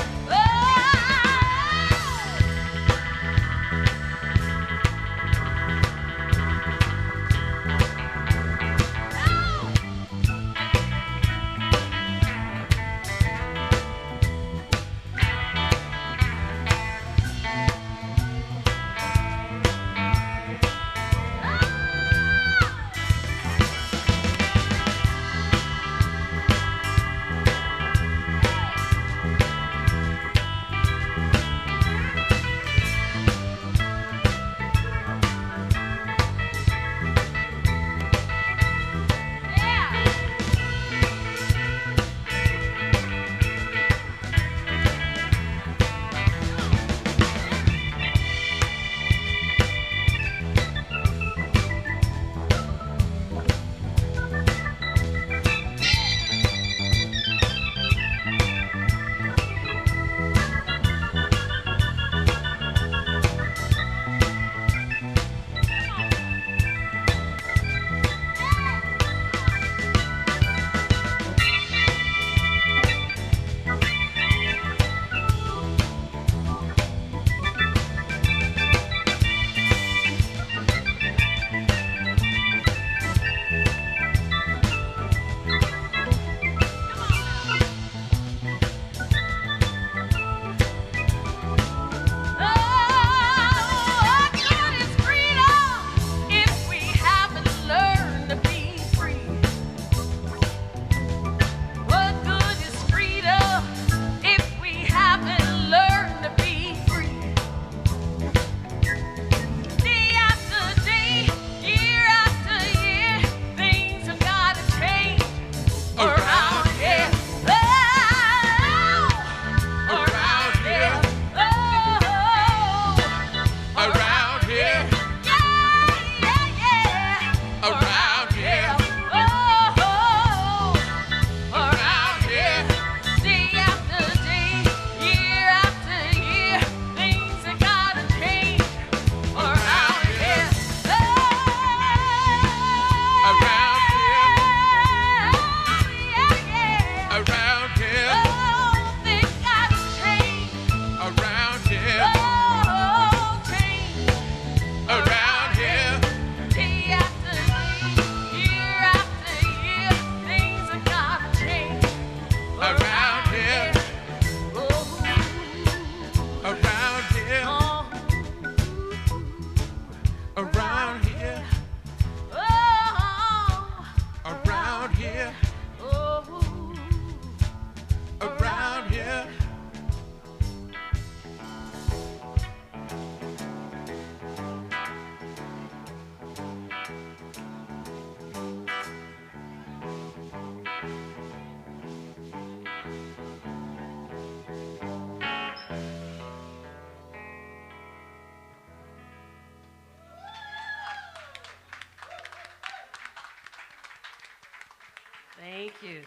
Thank you.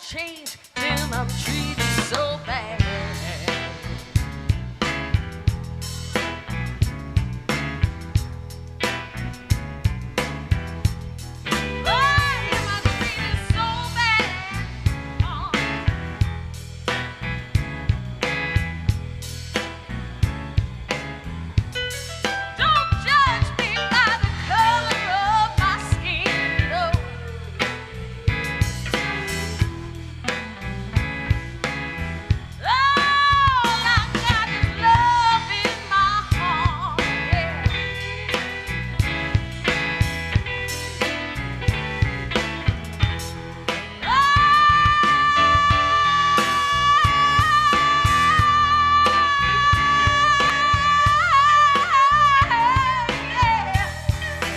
change, then I'm treated so bad. Why am I treated so bad? Oh. Don't judge me by the color of my skin, no. All I got is love in my heart, yeah.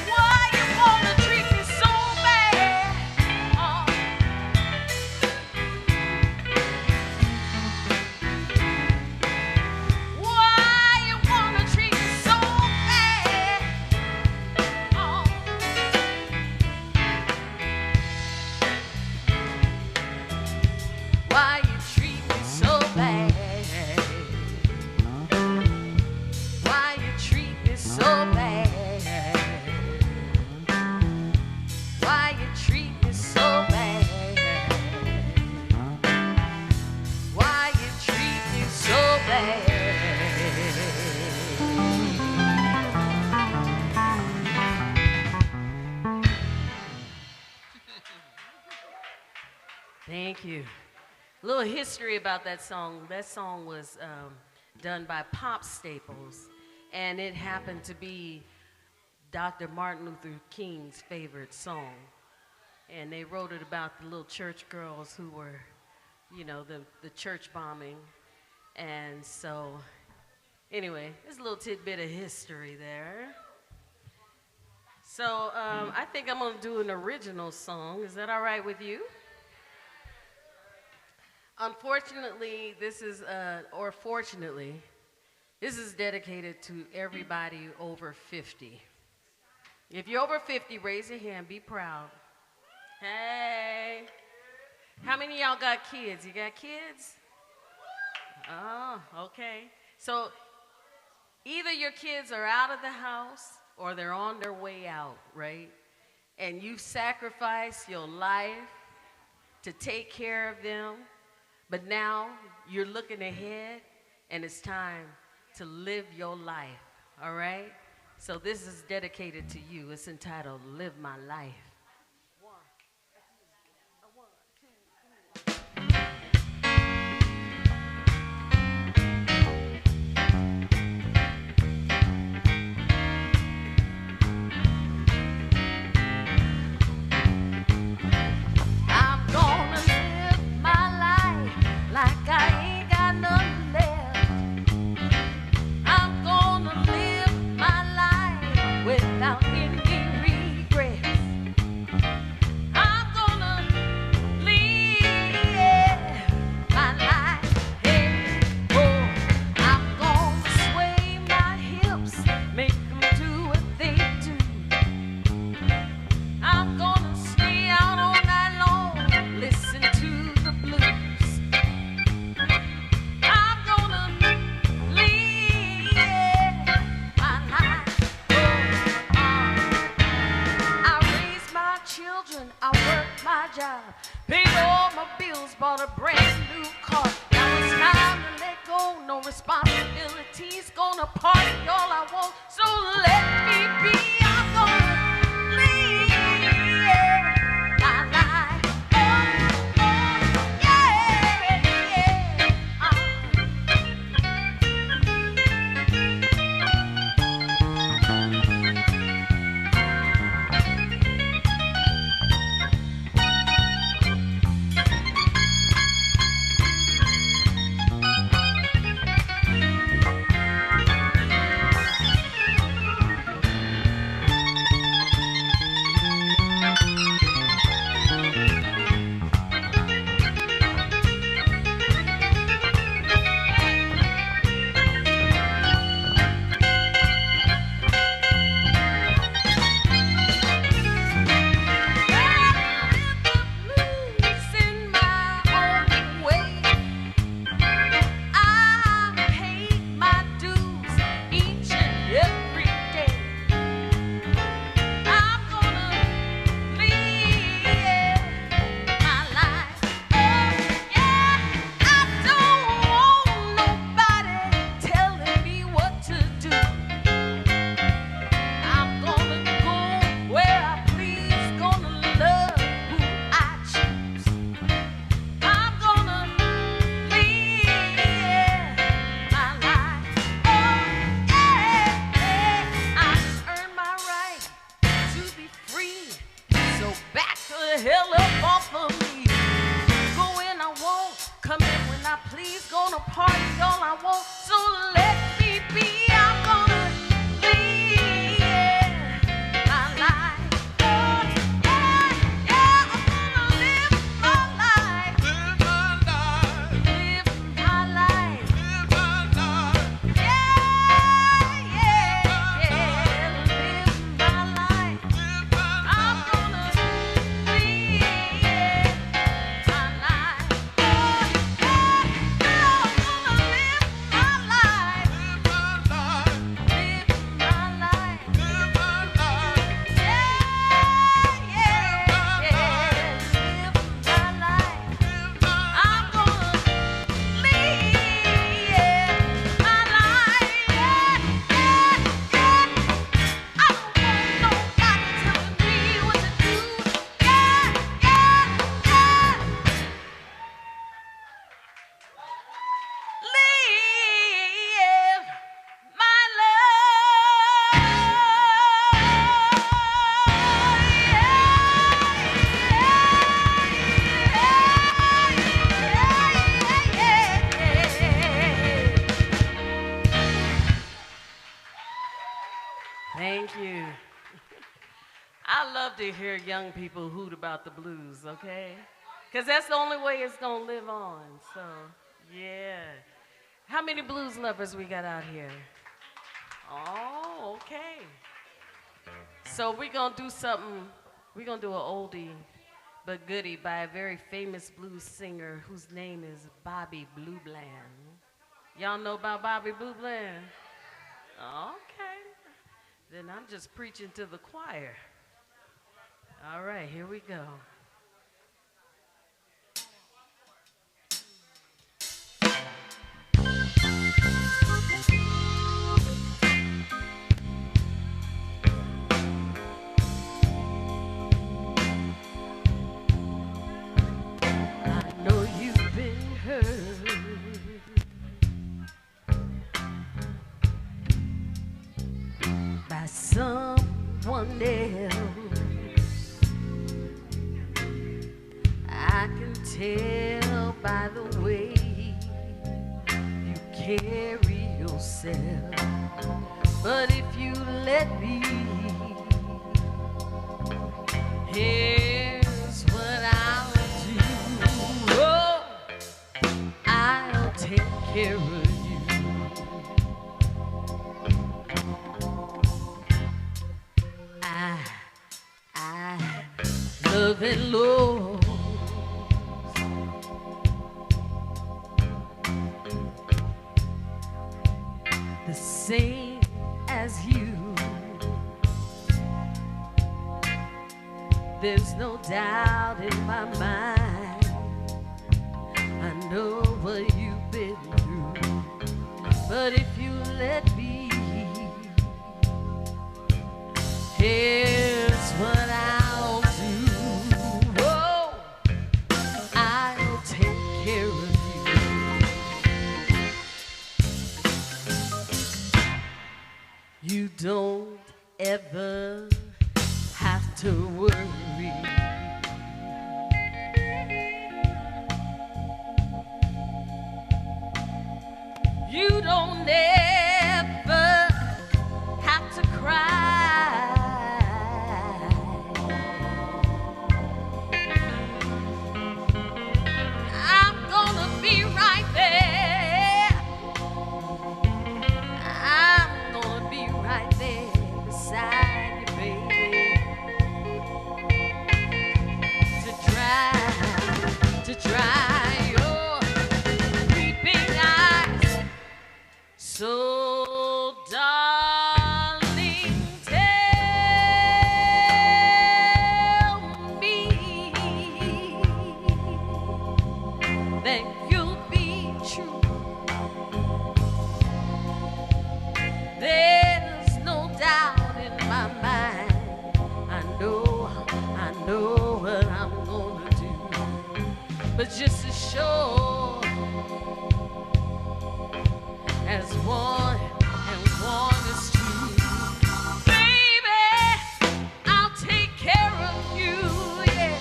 Why you wanna treat me so bad? Why you wanna treat me so bad? Why you treat me so bad? Why you treat me so bad? Why you treat me so bad? Why you treat me so bad? Thank you. A little history about that song. That song was done by Pop Staples, and it happened to be Dr. Martin Luther King's favorite song. And they wrote it about the little church girls who were, you know, the church bombing. And so, anyway, there's a little tidbit of history there. So I think I'm gonna do an original song. Is that all right with you? Unfortunately, this is, or fortunately, this is dedicated to everybody over 50. If you're over 50, raise your hand, be proud. Hey. How many of y'all got kids? You got kids? Oh, okay. So either your kids are out of the house or they're on their way out, right? And you've sacrificed your life to take care of them. But now you're looking ahead, and it's time to live your life, all right? So this is dedicated to you. It's entitled, Live My Life. love to hear young people hoot about the blues, okay? Because that's the only way it's going to live on. So, yeah. How many blues lovers we got out here? Oh, okay. So we're going to do something. We're going to do an oldie but goodie by a very famous blues singer whose name is Bobby Blue Bland. Y'all know about Bobby Blue Bland? Okay. Then I'm just preaching to the choir. All right, here we go. I know you've been hurt by someone else. I can tell by the way you carry yourself. But if you let me, here's what I'll do. Oh, I'll take care of you. I love and love the same as you. There's no doubt in my mind. I know what you've been through. But if you let me, here's what I'll do. Oh, I'll take care of you. You don't ever have to worry. You don't ever have to cry. I'm gonna be right there. I'm gonna be right there beside you, baby. To dry your weeping eyes. So, darling, tell me that you'll be true. There's no doubt in my mind. I know what I'm gonna do. But just as sure as one and one is two, baby, I'll take care of you, yeah.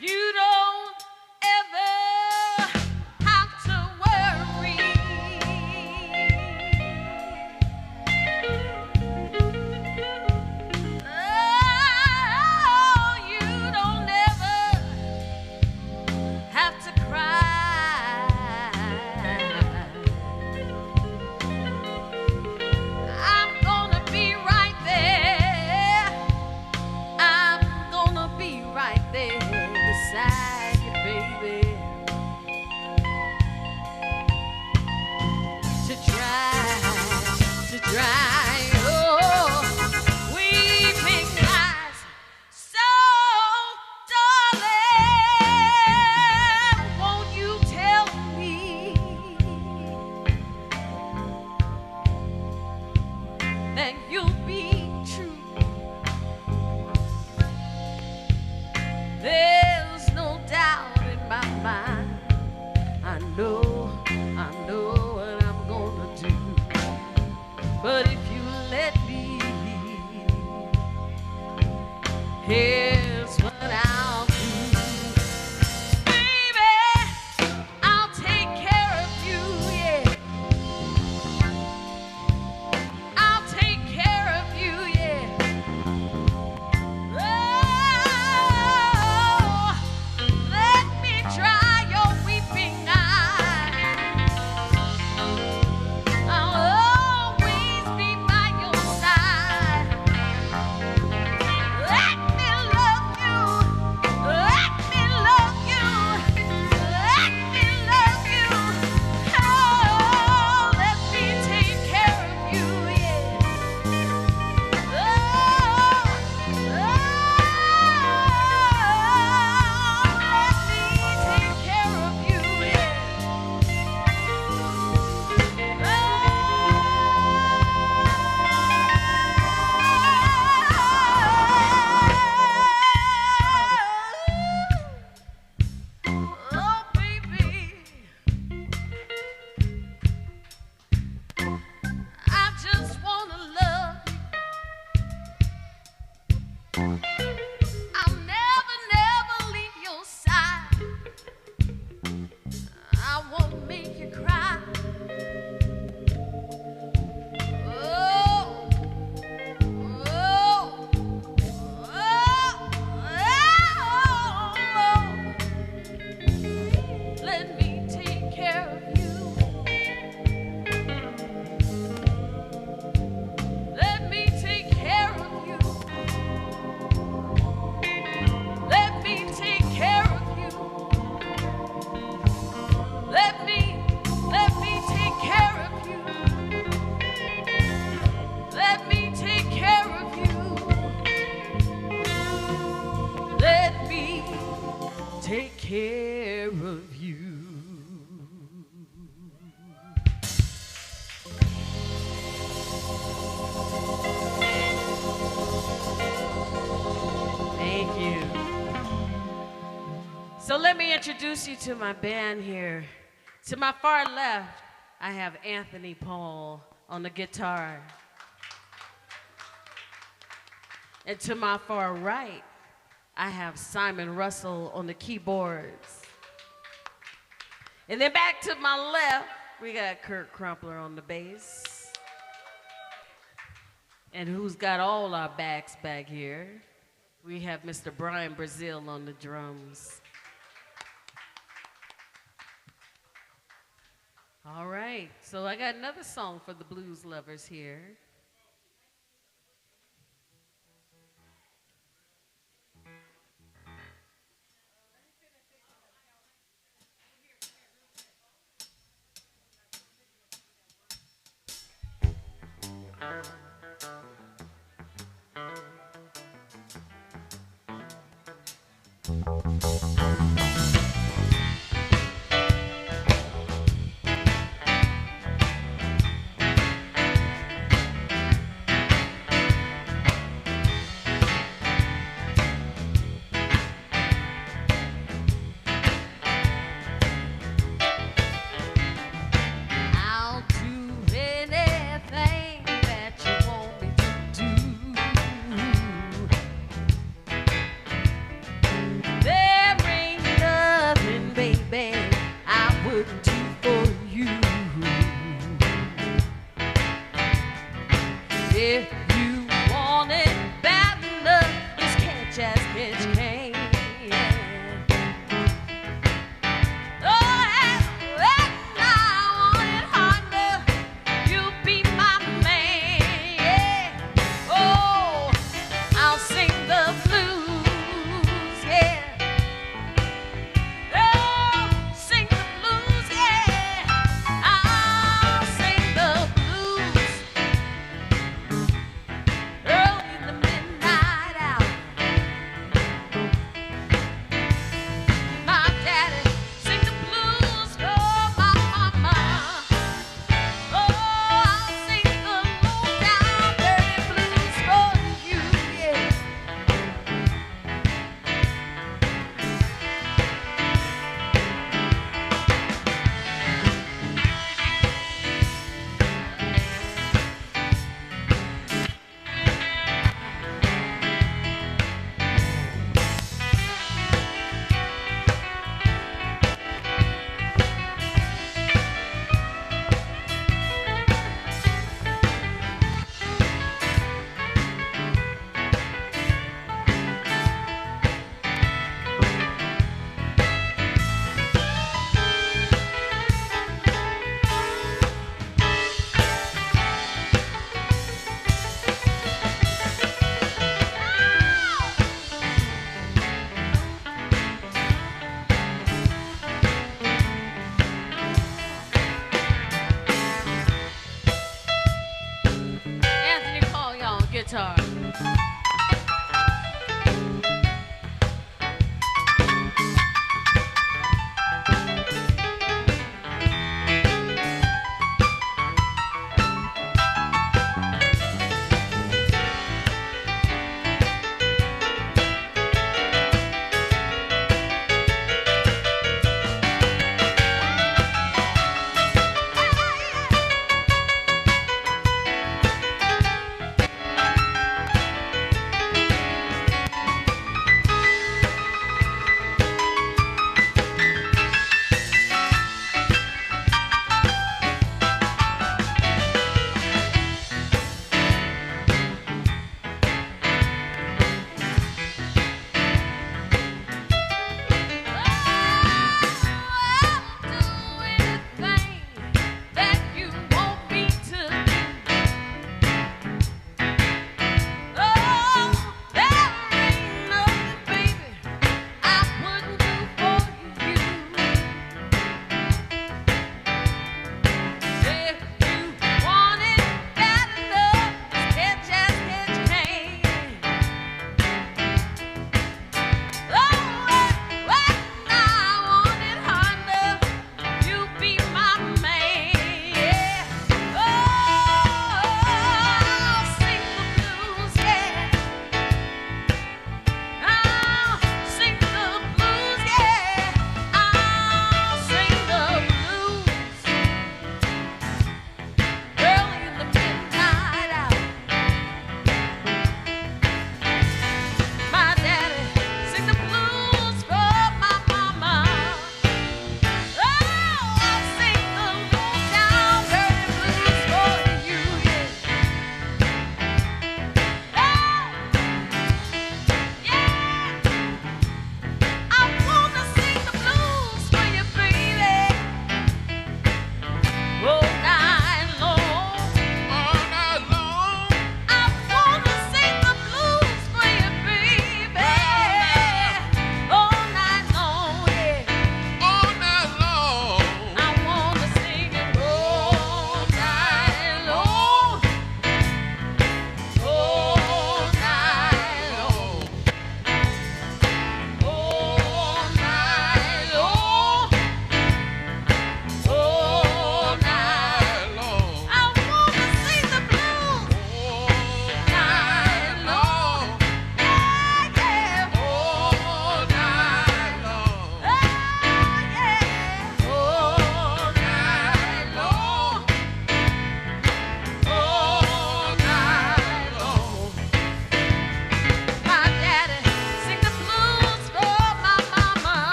You don't ever have to worry. Oh, you don't ever have to cry. I'm gonna be right there. I'm gonna be right there beside you, baby. To dry your weeping eyes. So, darling, won't you tell me that you'll be true? There's no doubt in my mind. I know what I'm gonna do. But if you let me, here's what I'll do. Baby, I'll take care of you, yeah. I'll care of you. Thank you. So let me introduce you to my band here. To my far left, I have Anthony Paul on the guitar. And to my far right, I have Simon Russell on the keyboards. And then back to my left, we got Kurt Crumpler on the bass. And who's got all our backs back here? We have Mr. Brian Brazil on the drums. All right, so I got another song for the blues lovers here. I'll do anything that you want me to do. There ain't nothing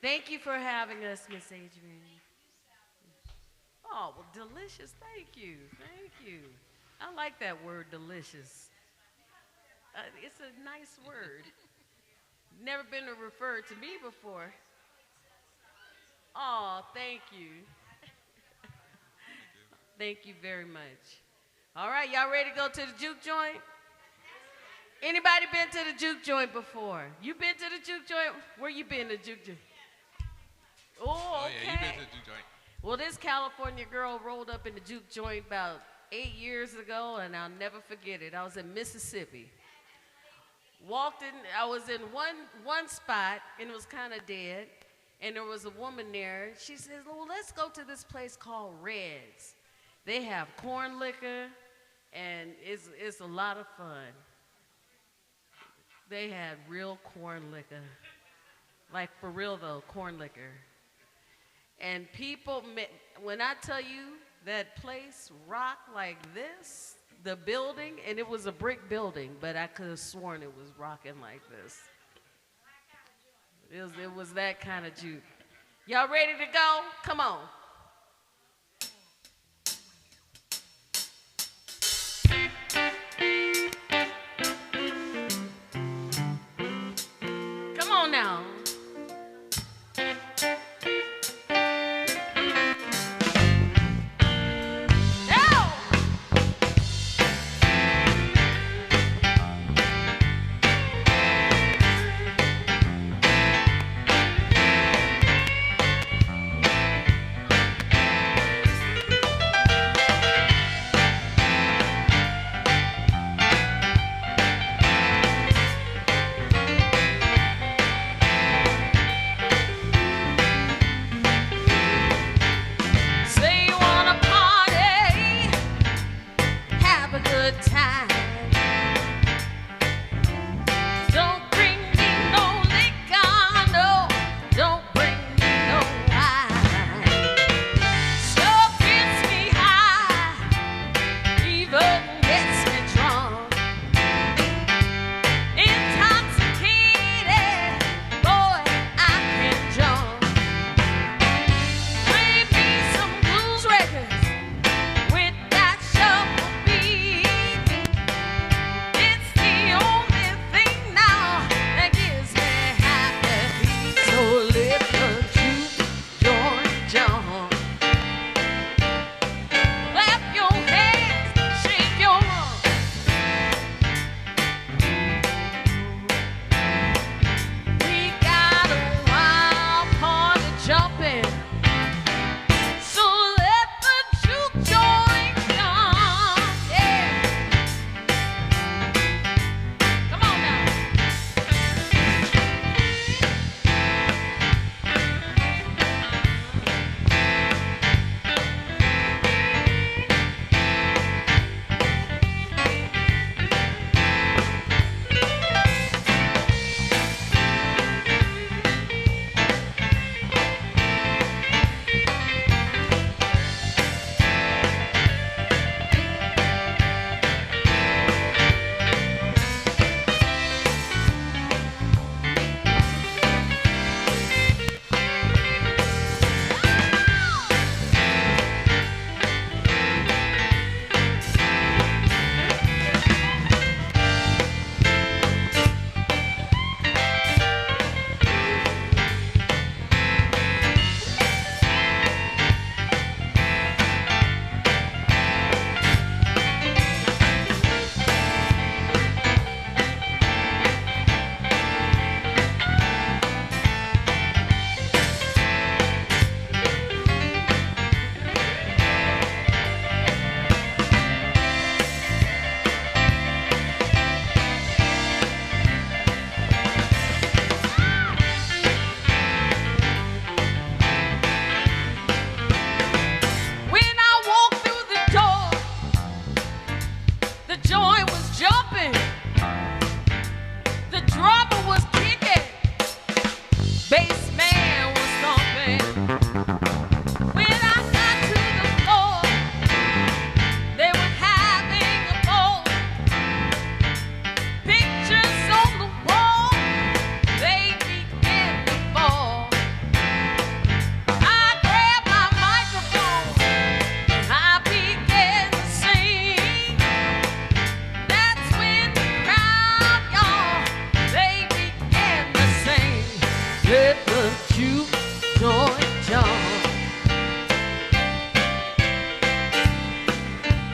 Thank you for having us, Miss Adrian. Oh, well, delicious. Thank you. Thank you. I like that word, delicious. It's a nice word. Never been referred to me before. Oh, thank you. Thank you very much. All right, y'all ready to go to the juke joint? Anybody been to the juke joint before? You been to the juke joint? Where you been to the juke joint? Oh, okay. Yeah, you been to the juke joint. Well, this California girl rolled up in the juke joint about 8 years ago, and I'll never forget it. I was in Mississippi. Walked in, I was in one spot, and it was kind of dead, and there was a woman there. She says, well, let's go to this place called Red's. They have corn liquor, and it's a lot of fun. They had real corn liquor. Like, for real, though, corn liquor. And people, when I tell you that place rocked like this, the building, and it was a brick building, but I could have sworn it was rocking like this. It was that kind of juke. Y'all ready to go? Come on. Come on now. Let the juke joint jump.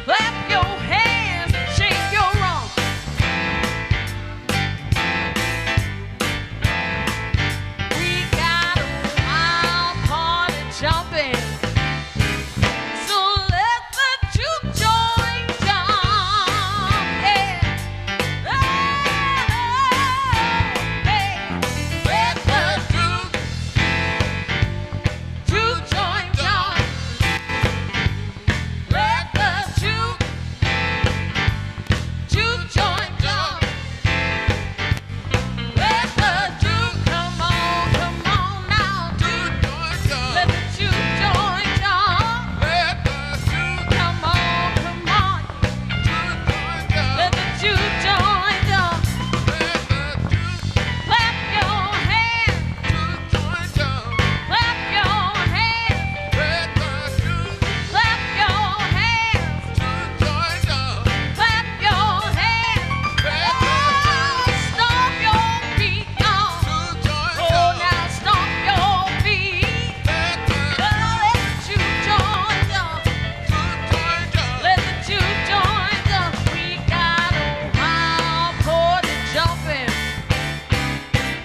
Clap your hands, shake your rump. We got a wild party jumping. So let the juke joint jump. Yeah. Hey. Let the juke joint jump. Let the juke joint jump. Let the juke come on now. Let the juke joint jump. Come on. Let the juke joint jump. Clap your hands. Clap your hands. Clap your hands. Clap your hands. Stomp your feet now. Oh, now stomp your feet. Let the juke joint jump. Let the juke joint jump. We got a wild party jumping.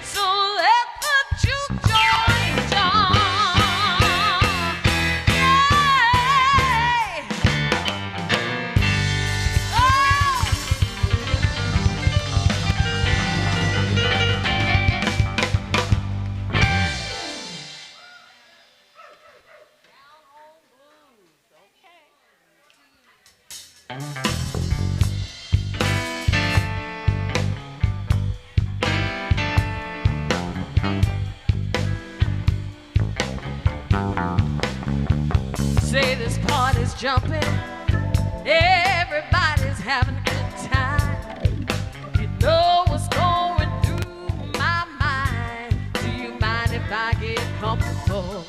So let the juke joint jump. Yay! Say this party's jumping, everybody's having a good time. You know what's going through my mind. Do you mind if I get comfortable?